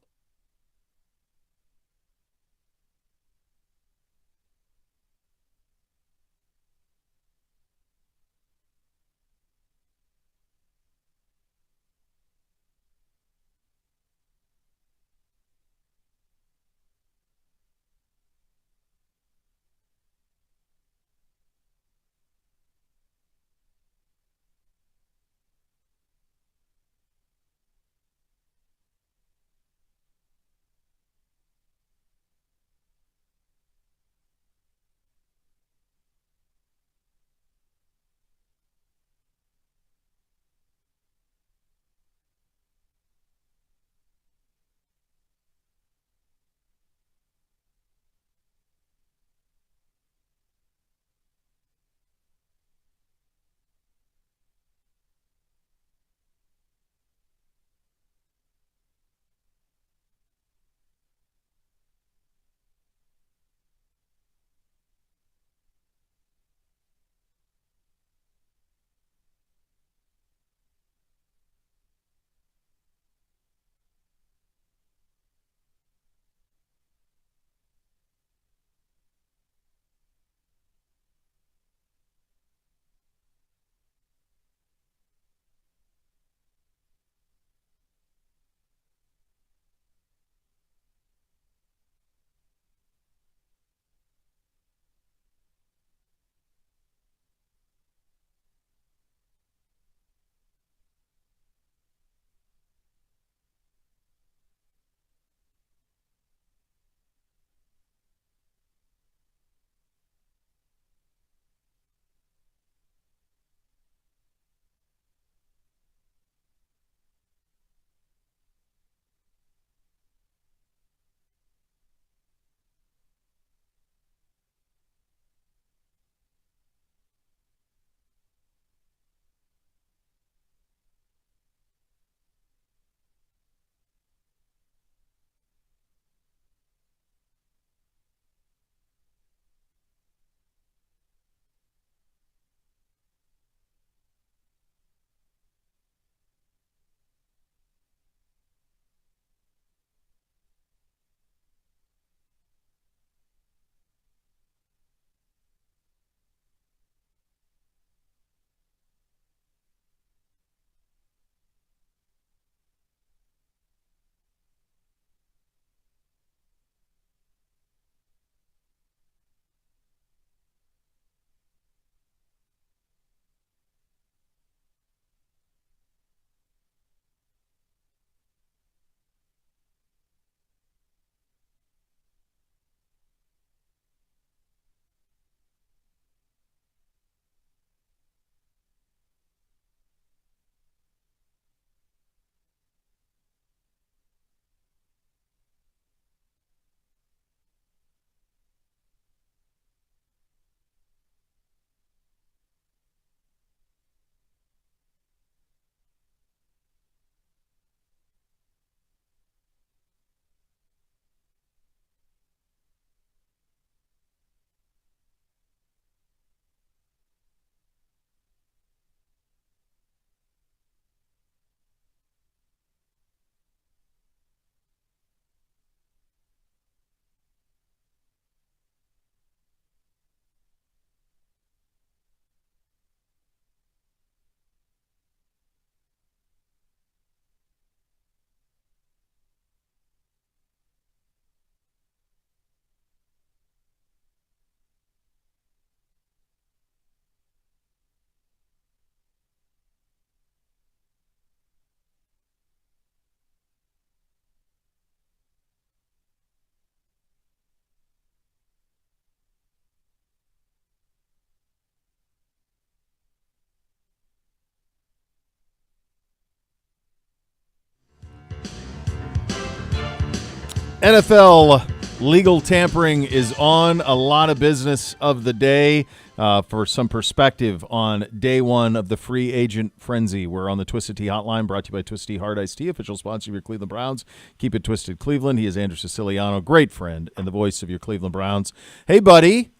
NFL legal tampering is on. A lot of business of the day. For some perspective on day one of the free agent frenzy, we're on the Twisted Tea Hotline, brought to you by Twisted Tea Hard Iced Tea, official sponsor of your Cleveland Browns. Keep it twisted, Cleveland. He is Andrew Siciliano, great friend and the voice of your Cleveland Browns. Hey, buddy.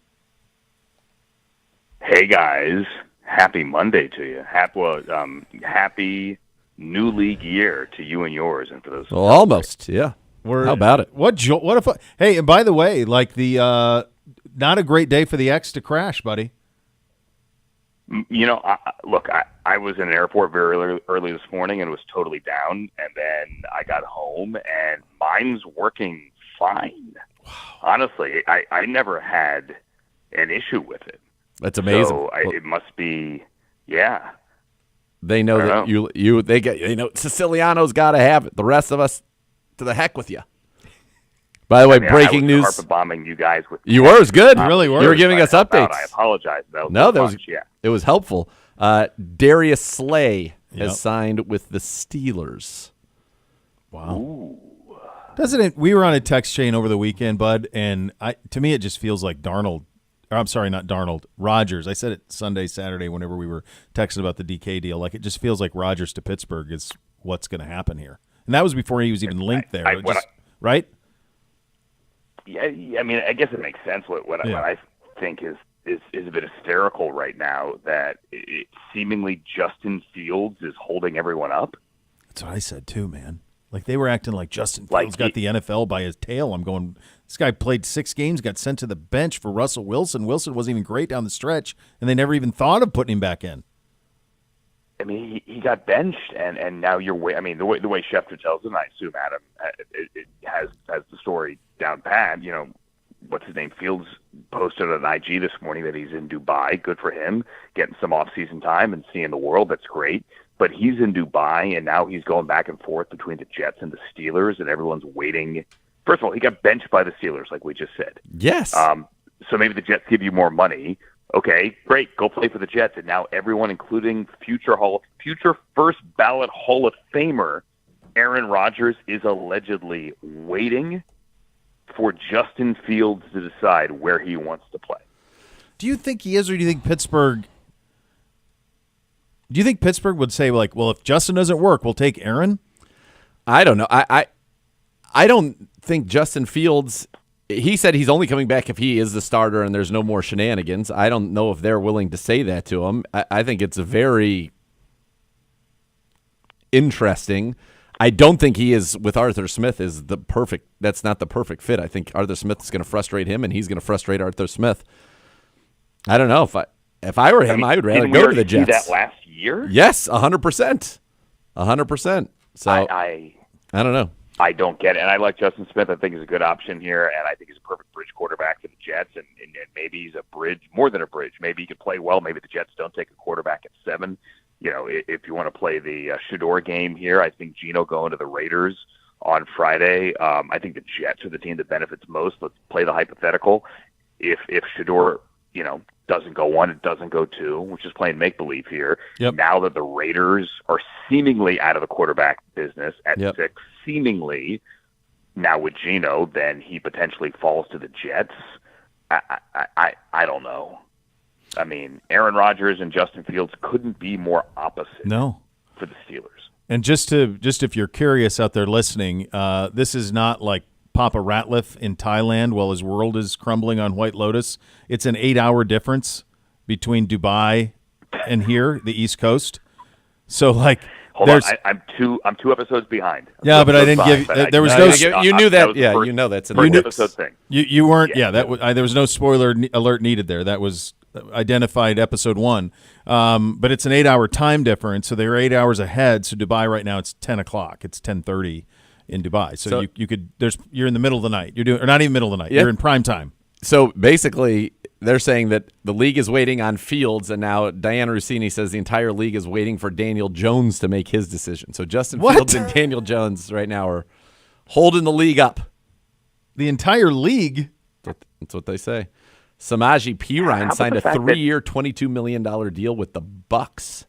Hey, guys. Happy Monday to you. Happy new league year to you and yours, and for those. Well, almost, yeah. How about it? What if? Hey, and by the way, like not a great day for the X to crash, buddy. You know, I was in an airport very early this morning and was totally down, and then I got home and mine's working fine. Wow. Honestly, I never had an issue with it. That's amazing. So it must be, yeah. They know that they get, Siciliano's got to have it. The rest of us, to the heck with you. By the way, breaking news. Carpet bombing you guys with. You were. It was good. You really were. You were giving us updates. I apologize. It was helpful. Darius Slay has signed with the Steelers. Wow. Ooh. Doesn't it? We were on a text chain over the weekend, bud, and to me it just feels like Darnold. I'm sorry, not Darnold. Rodgers. I said it Sunday, Saturday, whenever we were texting about the DK deal. Like, it just feels like Rodgers to Pittsburgh is what's going to happen here. And that was before he was even linked there. Right? Yeah, I mean, I guess it makes sense. What I think is a bit hysterical right now that seemingly Justin Fields is holding everyone up. That's what I said too, man. Like, they were acting like Justin Fields got the NFL by his tail. I'm going, this guy played 6 games, got sent to the bench for Russell Wilson. Wilson wasn't even great down the stretch, and they never even thought of putting him back in. I mean, he got benched, and now you're. I mean, the way Schefter tells it, and I assume Adam it has the story down pat. You know, what's his name? Fields posted on IG this morning that he's in Dubai. Good for him, getting some off-season time and seeing the world. That's great. But he's in Dubai, and now he's going back and forth between the Jets and the Steelers, and everyone's waiting. First of all, he got benched by the Steelers, like we just said. Yes. So maybe the Jets give you more money. Okay, great. Go play for the Jets. And now everyone, including future first ballot Hall of Famer Aaron Rodgers, is allegedly waiting for Justin Fields to decide where he wants to play. Do you think he is, or do you think Pittsburgh? Do you think Pittsburgh would say, like, well, if Justin doesn't work, we'll take Aaron? I don't know. I don't think Justin Fields. He said he's only coming back if he is the starter and there's no more shenanigans. I don't know if they're willing to say that to him. I think it's very interesting. I don't think he is with Arthur Smith is the perfect. That's not the perfect fit. I think Arthur Smith is going to frustrate him, and he's going to frustrate Arthur Smith. I don't know if I were him, I would rather go to the Jets. That last year? Yes, 100%, 100%. So I don't know. I don't get it. And I like Justin Smith. I think he's a good option here, and I think he's a perfect bridge quarterback for the Jets, and maybe he's a bridge, more than a bridge. Maybe he could play well. Maybe the Jets don't take a quarterback at 7. You know, if you want to play the Shador game here, I think Geno going to the Raiders on Friday. I think the Jets are the team that benefits most. Let's play the hypothetical. If Shador, doesn't go 1, it doesn't go 2, which is playing make-believe here. Yep. Now that the Raiders are seemingly out of the quarterback business at 6, seemingly now with Geno, then he potentially falls to the Jets. I don't know. I mean, Aaron Rodgers and Justin Fields couldn't be more opposite. No. For the Steelers. And just if you're curious out there listening, this is not like Papa Ratliff in Thailand while his world is crumbling on White Lotus. It's an 8-hour difference between Dubai and here, the East Coast. So, like, hold on, I'm two episodes behind. Yeah, but I didn't give. There was no. You knew that. Yeah, you know that's an episode thing. You weren't. Yeah, that was. There was no spoiler alert needed there. That was identified episode 1. But it's an 8-hour time difference, so they're 8 hours ahead. So Dubai right now it's 10 o'clock. It's 10:30 in Dubai. So you could. You're in the middle of the night. You're doing, or not even middle of the night. Yeah. You're in prime time. So basically, they're saying that the league is waiting on Fields, and now Diane Rossini says the entire league is waiting for Daniel Jones to make his decision. So Justin Fields and Daniel Jones right now are holding the league up. The entire league? That's what they say. Samaje Perine signed a 3-year, $22 million deal with the Bucks.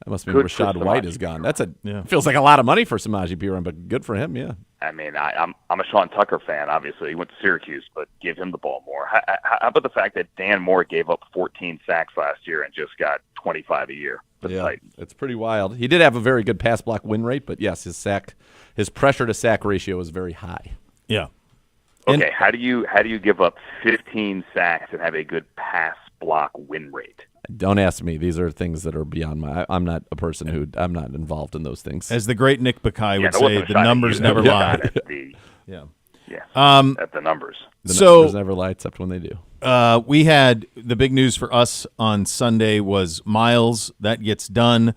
That must mean Good for Rashad White Samaje is gone. Perine. Feels like a lot of money for Samaje Perine, but good for him, yeah. I mean, I'm a Sean Tucker fan, obviously. He went to Syracuse, but give him the ball more. How about the fact that Dan Moore gave up 14 sacks last year and just got 25 a year for the Titans? It's pretty wild. He did have a very good pass block win rate, but yes, his pressure to sack ratio is very high. Yeah. Okay, how do you give up 15 sacks and have a good pass block win rate? Don't ask me. These are things that are beyond my. I'm not a person I'm not involved in those things. As the great Nick Bakay would that say, wasn't a the shot at numbers you. never That was a lie. shot at the- Yeah. Yeah, at the numbers. The So- numbers never lie except when they do. We had the big news for us on Sunday was Myles. That gets done.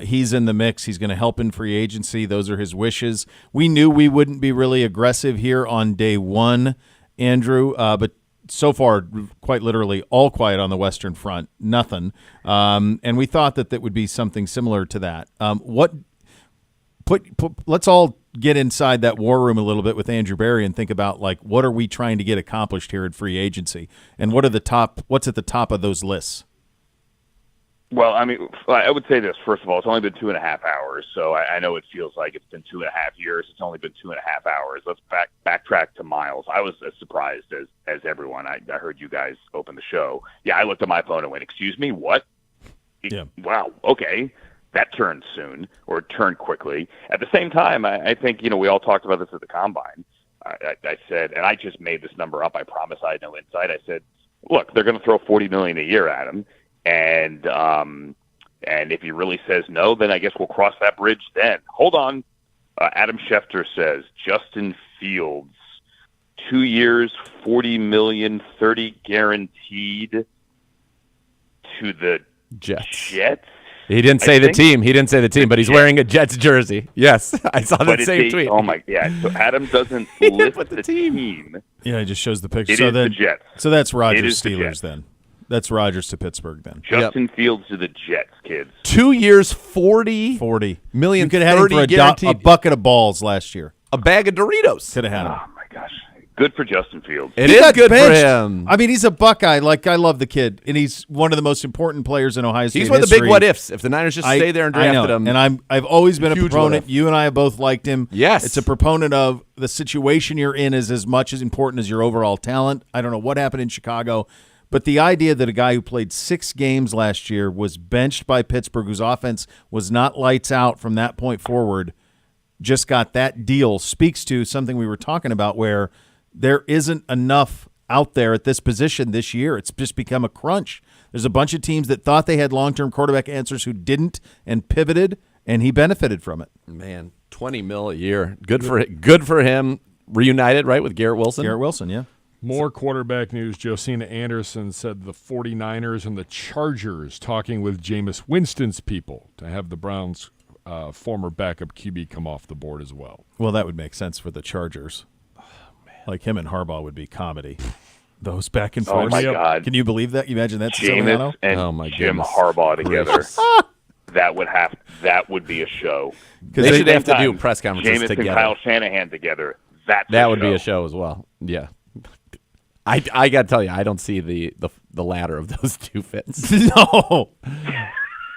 He's in the mix. He's going to help in free agency. Those are his wishes. We knew we wouldn't be really aggressive here on day one, Andrew, but so far, quite literally, all quiet on the Western Front, nothing. And we thought that would be something similar to that. Let's all get inside that war room a little bit with Andrew Berry and think about, like, what are we trying to get accomplished here at free agency, and what's at the top of those lists? Well, I mean, I would say this. First of all, it's only been 2.5 hours, so I know it feels like it's been 2.5 years. It's only been 2.5 hours. Let's backtrack to Myles. I was as surprised as everyone. I heard you guys open the show. Yeah, I looked at my phone and went, "Excuse me, what?" Yeah. Wow. Okay. That turned soon, or turned quickly. At the same time, I think, we all talked about this at the Combine. I said, and I just made this number up. I promise I had no insight. I said, look, they're going to throw $40 million a year at him. And if he really says no, then I guess we'll cross that bridge then. Hold on. Adam Schefter says Justin Fields, 2 years, $40 million, 30 guaranteed to the Jets. He didn't say the team. He didn't say the team, but he's wearing a Jets jersey. Yes, I saw that same tweet. Oh my, yeah. So Adam doesn't list the team. Yeah, he just shows the picture. It is the Jets. So that's Rodgers the Steelers Jets. then. That's Rodgers to Pittsburgh then. Justin Fields to the Jets, kids. 2 years, $40 million. You could have had him for a bucket of balls last year. A bag of Doritos. Could have had him. Oh my gosh. Good for Justin Fields. It He is got good benched. for him. I mean, he's a Buckeye. Like, I love the kid, and he's one of the most important players in Ohio State He's one of the history. big what ifs. If the Niners just stay there and I drafted know. him, And I've always been a Huge proponent. what if. You and I have both liked him. Yes. It's a proponent of the situation you're in is as much as important as your overall talent. I don't know what happened in Chicago, but the idea that a guy who played 6 games last year was benched by Pittsburgh, whose offense was not lights out from that point forward, just got that deal, speaks to something we were talking about where there isn't enough out there at this position this year. It's just become a crunch. There's a bunch of teams that thought they had long-term quarterback answers who didn't and pivoted, and he benefited from it. man, $20 million a year. Good for him. Reunited, right, with Garrett Wilson? Garrett Wilson, yeah. More quarterback news. Josina Anderson said the 49ers and the Chargers talking with Jameis Winston's people to have the Browns' former backup QB come off the board as well. Well, that would make sense for the Chargers. Like him and Harbaugh would be comedy. Those back and forth. Oh my God. Can you believe that? You imagine that, Jameis Siciliano? and Oh, my Jim goodness. Harbaugh together. That would be a show. They should have to Same do time, press conferences Jameis together. and Kyle Shanahan together. That would be a show as well. Yeah. I got to tell you, I don't see the latter of those two fits. No.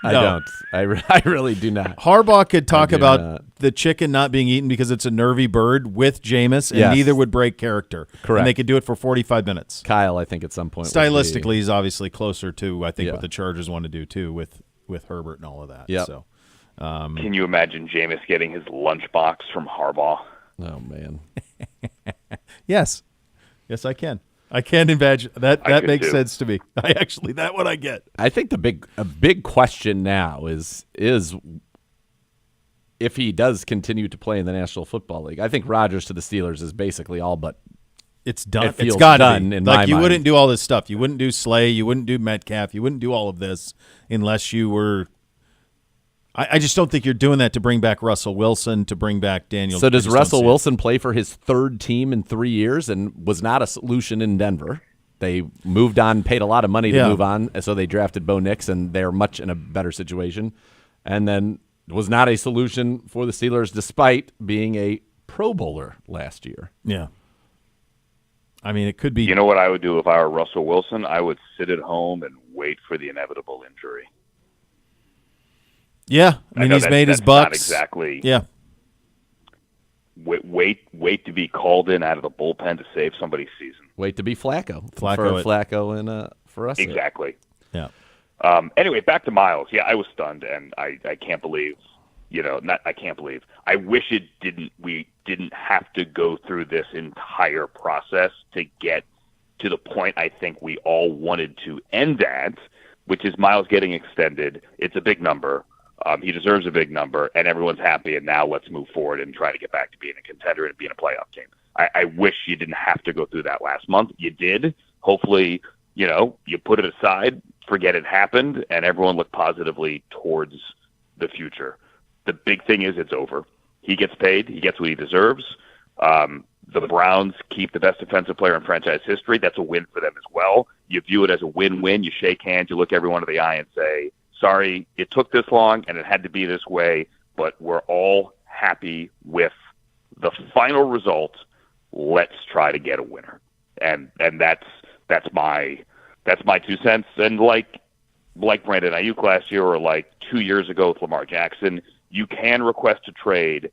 I don't. I really do not. Harbaugh could talk do about not. the chicken not being eaten because it's a nervy bird with Jameis, and Yes. neither would break character. Correct. And they could do it for 45 minutes. Kyle, I think at some point. Stylistically, he's obviously closer to, I think, Yeah. what the Chargers want to do, too, with Herbert and all of that. Yep. So, Can you imagine Jameis getting his lunchbox from Harbaugh? Oh, man. yes. Yes, I can. I can imagine. That could makes too. sense to me. That one I get. I think a big question now is if he does continue to play in the National Football League. I think Rodgers to the Steelers is basically all but It's done. It feels It's got done be. in Like my you mind. wouldn't do all this stuff. You wouldn't do Slay. You wouldn't do Metcalf. You wouldn't do all of this unless you were. I just don't think you're doing that to bring back Russell Wilson, to bring back Daniel. So I does just don't Russell see it. Wilson play for his third team in 3 years and was not a solution in Denver? They moved on, paid a lot of money to Yeah. move on, so they drafted Bo Nix, and they're much in a better situation. And then was not a solution for the Steelers despite being a Pro Bowler last year. Yeah. I mean, it could be. You know what I would do if I were Russell Wilson? I would sit at home and wait for the inevitable injury. Yeah, I mean, he's made his bucks. Not exactly. Yeah. Wait to be called in out of the bullpen to save somebody's season. Wait to be Flacco. Flacco for Flacco and for us. Exactly. Yeah. Anyway, back to Myles. Yeah, I was stunned, and I can't believe, I can't believe. I wish we didn't have to go through this entire process to get to the point I think we all wanted to end at, which is Myles getting extended. It's a big number. He deserves a big number, and everyone's happy, and now let's move forward and try to get back to being a contender and being a playoff team. I wish you didn't have to go through that last month. You did. Hopefully, you put it aside, forget it happened, and everyone looked positively towards the future. The big thing is it's over. He gets paid. He gets what he deserves. The Browns keep the best defensive player in franchise history. That's a win for them as well. You view it as a win-win. You shake hands. You look everyone in the eye and say, sorry, it took this long and it had to be this way, but we're all happy with the final result. Let's try to get a winner. And that's my 2 cents. And like Brandon Ayuk last year, or like 2 years ago with Lamar Jackson, you can request a trade,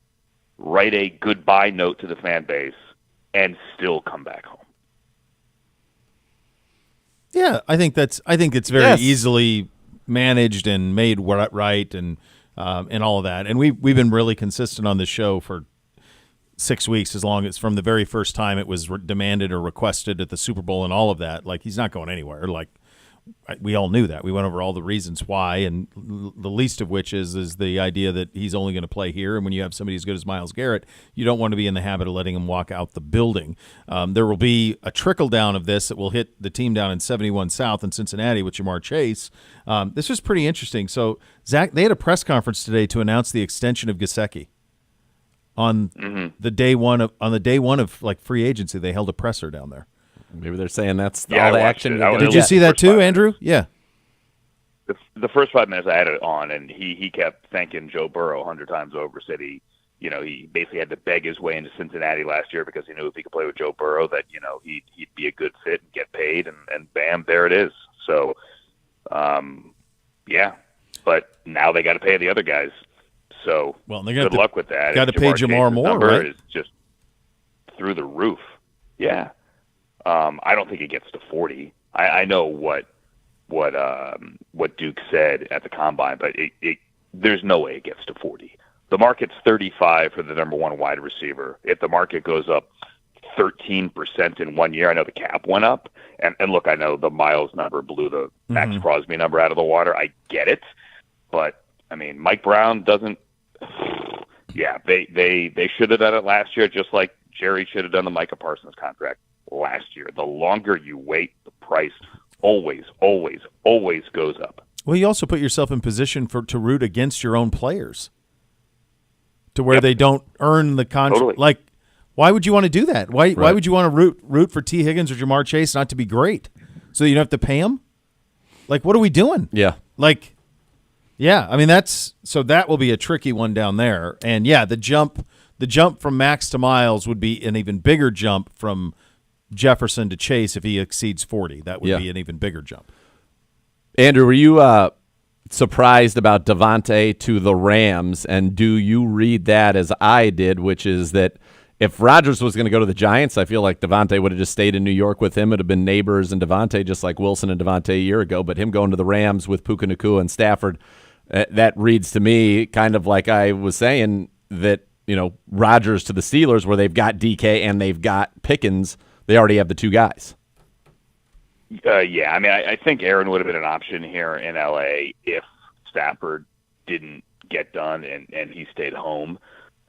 write a goodbye note to the fan base, and still come back home. Yeah, I think it's very easily managed and made right and all of that. And we've been really consistent on this show for 6 weeks, as long as from the very first time it was demanded or requested at the Super Bowl and all of that. Like, he's not going anywhere. Like, we all knew that. We went over all the reasons why, and the least of which is the idea that he's only going to play here. And when you have somebody as good as Myles Garrett, you don't want to be in the habit of letting him walk out the building. There will be a trickle down of this that will hit the team down in 71 South in Cincinnati with Jamar Chase. This was pretty interesting. So, Zach, they had a press conference today to announce the extension of Gesicki. On the day one of like free agency, they held a presser down there. Maybe they're saying that's all the action. Did you see that too, Andrew? Yeah. The first 5 minutes I had it on, and he kept thanking Joe Burrow 100 times over. Said he basically had to beg his way into Cincinnati last year because he knew if he could play with Joe Burrow that he'd be a good fit and get paid, and bam, there it is. So, yeah, but now they got to pay the other guys. So good luck with that. Got to pay Jamar more, right? Is just through the roof. Yeah. I don't think it gets to 40. I know what Duke said at the combine, but there's no way it gets to 40. The market's 35 for the number one wide receiver. If the market goes up 13% in 1 year, I know the cap went up, and look, I know the Myles number blew the Max Crosby number out of the water. I get it, but I mean, Mike Brown doesn't. Yeah, they should have done it last year, just like Jerry should have done the Micah Parsons contract last year. The longer you wait, the price always goes up. Well, you also put yourself in position to root against your own players, to where they don't earn the contract. Totally. Like, why would you want to do that? Why would you want to root for T. Higgins or Jamar Chase not to be great, so you don't have to pay them? Like, what are we doing? Yeah. Like, yeah. I mean, that will be a tricky one down there. And yeah, the jump from Max to Myles would be an even bigger jump from Jefferson to Chase if he exceeds 40. That would be an even bigger jump. Andrew, were you surprised about Davante to the Rams, and do you read that as I did, which is that if Rodgers was going to go to the Giants, I feel like Davante would have just stayed in New York with him. It would have been neighbors and Davante, just like Wilson and Davante a year ago, but him going to the Rams with Puka Nacua and Stafford, that reads to me kind of like I was saying that, Rodgers to the Steelers, where they've got DK and they've got Pickens, they already have the two guys. Yeah, I mean, I think Aaron would have been an option here in L.A. if Stafford didn't get done and he stayed home.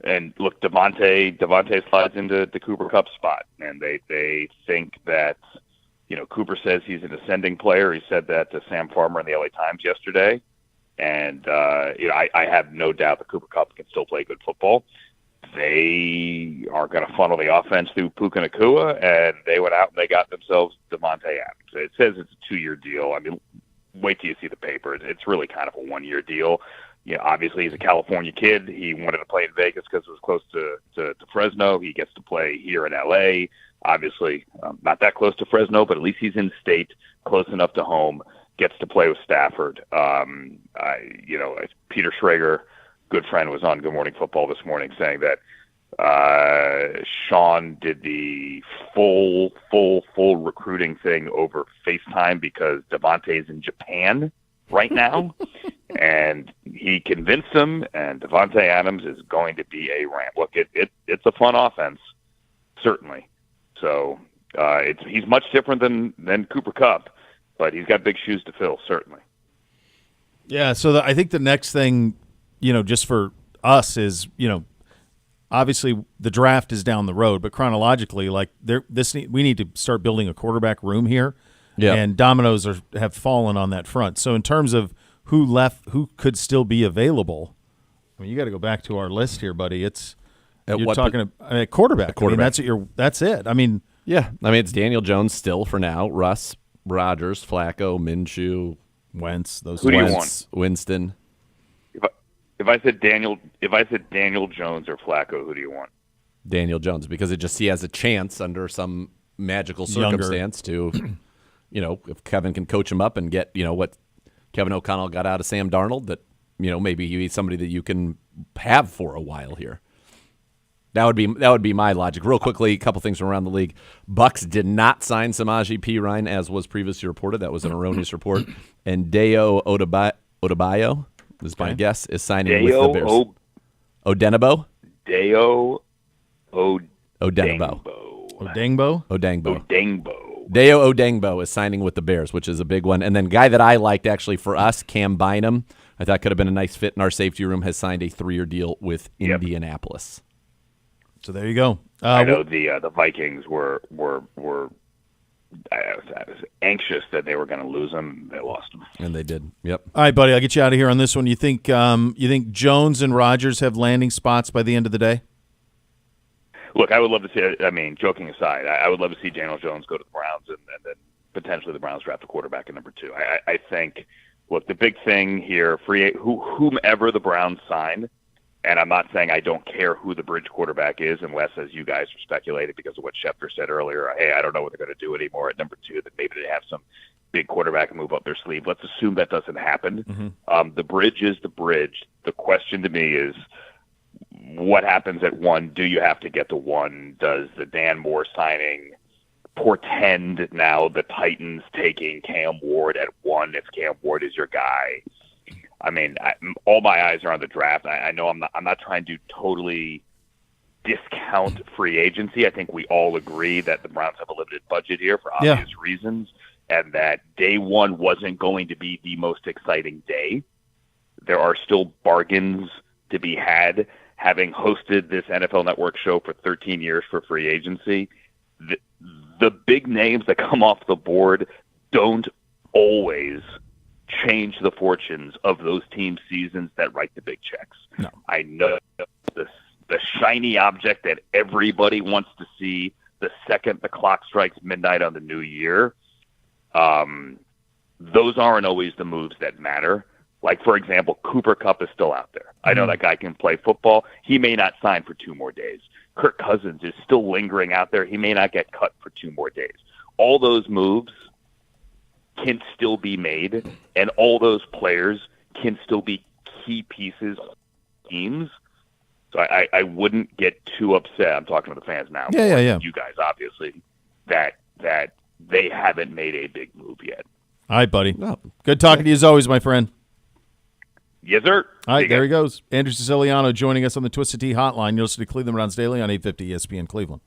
And look, Davante slides into the Cooper Kupp spot, and they think that, Cooper says he's an ascending player. He said that to Sam Farmer in the LA Times yesterday. And, I have no doubt that Cooper Kupp can still play good football. They are going to funnel the offense through Puka Nacua, and they went out and they got themselves Devontae Adams. It says it's a 2-year deal. I mean, wait till you see the papers. It's really kind of a 1-year deal. Obviously he's a California kid. He wanted to play in Vegas because it was close to Fresno. He gets to play here in L.A. Obviously, not that close to Fresno, but at least he's in state, close enough to home. gets to play with Stafford. Peter Schrager, good friend, was on Good Morning Football this morning saying that Sean did the full recruiting thing over FaceTime because Devontae's in Japan right now, and he convinced him, and Devontae Adams is going to be a ramp. Look, it's a fun offense, certainly. So he's much different than Cooper Kupp, but he's got big shoes to fill, certainly. Yeah, so I think the next thing, just for us is, obviously the draft is down the road, but chronologically, like we need to start building a quarterback room here. Yeah. And dominoes have fallen on that front. So in terms of who could still be available, I mean, you got to go back to our list here, buddy. You're talking a quarterback. I mean, that's it. I mean, yeah. I mean, it's Daniel Jones still for now. Russ, Rodgers, Flacco, Minshew, Wentz. Those who do you Wentz, want? Winston. If I said Daniel Jones or Flacco, who do you want? Daniel Jones, because he has a chance under some magical circumstance to, if Kevin can coach him up and get, what Kevin O'Connell got out of Sam Darnold, that, maybe he's somebody that you can have for a while here. That would be my logic. Real quickly, a couple things from around the league. Bucks did not sign Samaje Perine, as was previously reported. That was an erroneous report. And Deo Odebayo, is my guess, is signing with the Bears. Odenigbo? Deo Odenigbo. Odengbo. Deo Odengbo is signing with the Bears, which is a big one. And then guy that I liked actually for us, Cam Bynum, I thought could have been a nice fit in our safety room, has signed a 3-year deal with Indianapolis. So there you go. I know the Vikings were anxious that they were going to lose him. They lost him, and they did. Yep. All right, buddy. I'll get you out of here on this one. You think Jones and Rodgers have landing spots by the end of the day? Look, I would love to see. I mean, joking aside, I would love to see Daniel Jones go to the Browns, and then potentially the Browns draft a quarterback at number 2. I think. Look, the big thing here, whomever the Browns sign. And I'm not saying I don't care who the bridge quarterback is, unless, as you guys are speculating because of what Schefter said earlier, hey, I don't know what they're going to do anymore at number 2, that maybe they have some big quarterback move up their sleeve. Let's assume that doesn't happen. Mm-hmm. The bridge is the bridge. The question to me is, what happens at 1? Do you have to get to 1? Does the Dan Moore signing portend now the Titans taking Cam Ward at 1 if Cam Ward is your guy? I mean, all my eyes are on the draft. I know I'm not trying to totally discount free agency. I think we all agree that the Browns have a limited budget here for obvious reasons, and that day 1 wasn't going to be the most exciting day. There are still bargains to be had. Having hosted this NFL Network show for 13 years for free agency, the big names that come off the board don't always change the fortunes of those team seasons that write the big checks. No. I know the shiny object that everybody wants to see the second the clock strikes midnight on the new year. Those aren't always the moves that matter. Like, for example, Cooper Kupp is still out there. I know that guy can play football. He may not sign for 2 more days. Kirk Cousins is still lingering out there. He may not get cut for 2 more days. All those moves can still be made, and all those players can still be key pieces of teams. So I wouldn't get too upset. I'm talking to the fans now. Yeah. You guys, obviously, that they haven't made a big move yet. All right, buddy. Good talking to you as always, my friend. Yes, sir. All right, there he goes. Andrew Siciliano joining us on the Twisted Tea Hotline. You'll listen to Cleveland Browns Daily on 850 ESPN Cleveland.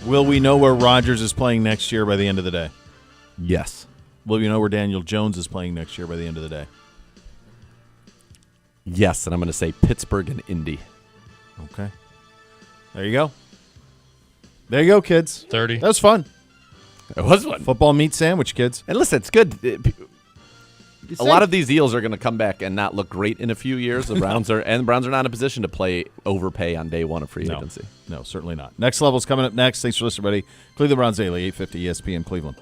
Will we know where Rodgers is playing next year by the end of the day? Yes. Will we know where Daniel Jones is playing next year by the end of the day? Yes, and I'm going to say Pittsburgh and Indy. Okay. There you go. There you go, kids. 30. That was fun. It was one. Football meat sandwich, kids. And listen, it's good. A lot of these deals are going to come back and not look great in a few years. The Browns are not in a position to overpay on day one of free agency. No, certainly not. Next level's coming up next. Thanks for listening, everybody. Cleveland Browns Daily, 850 ESPN Cleveland.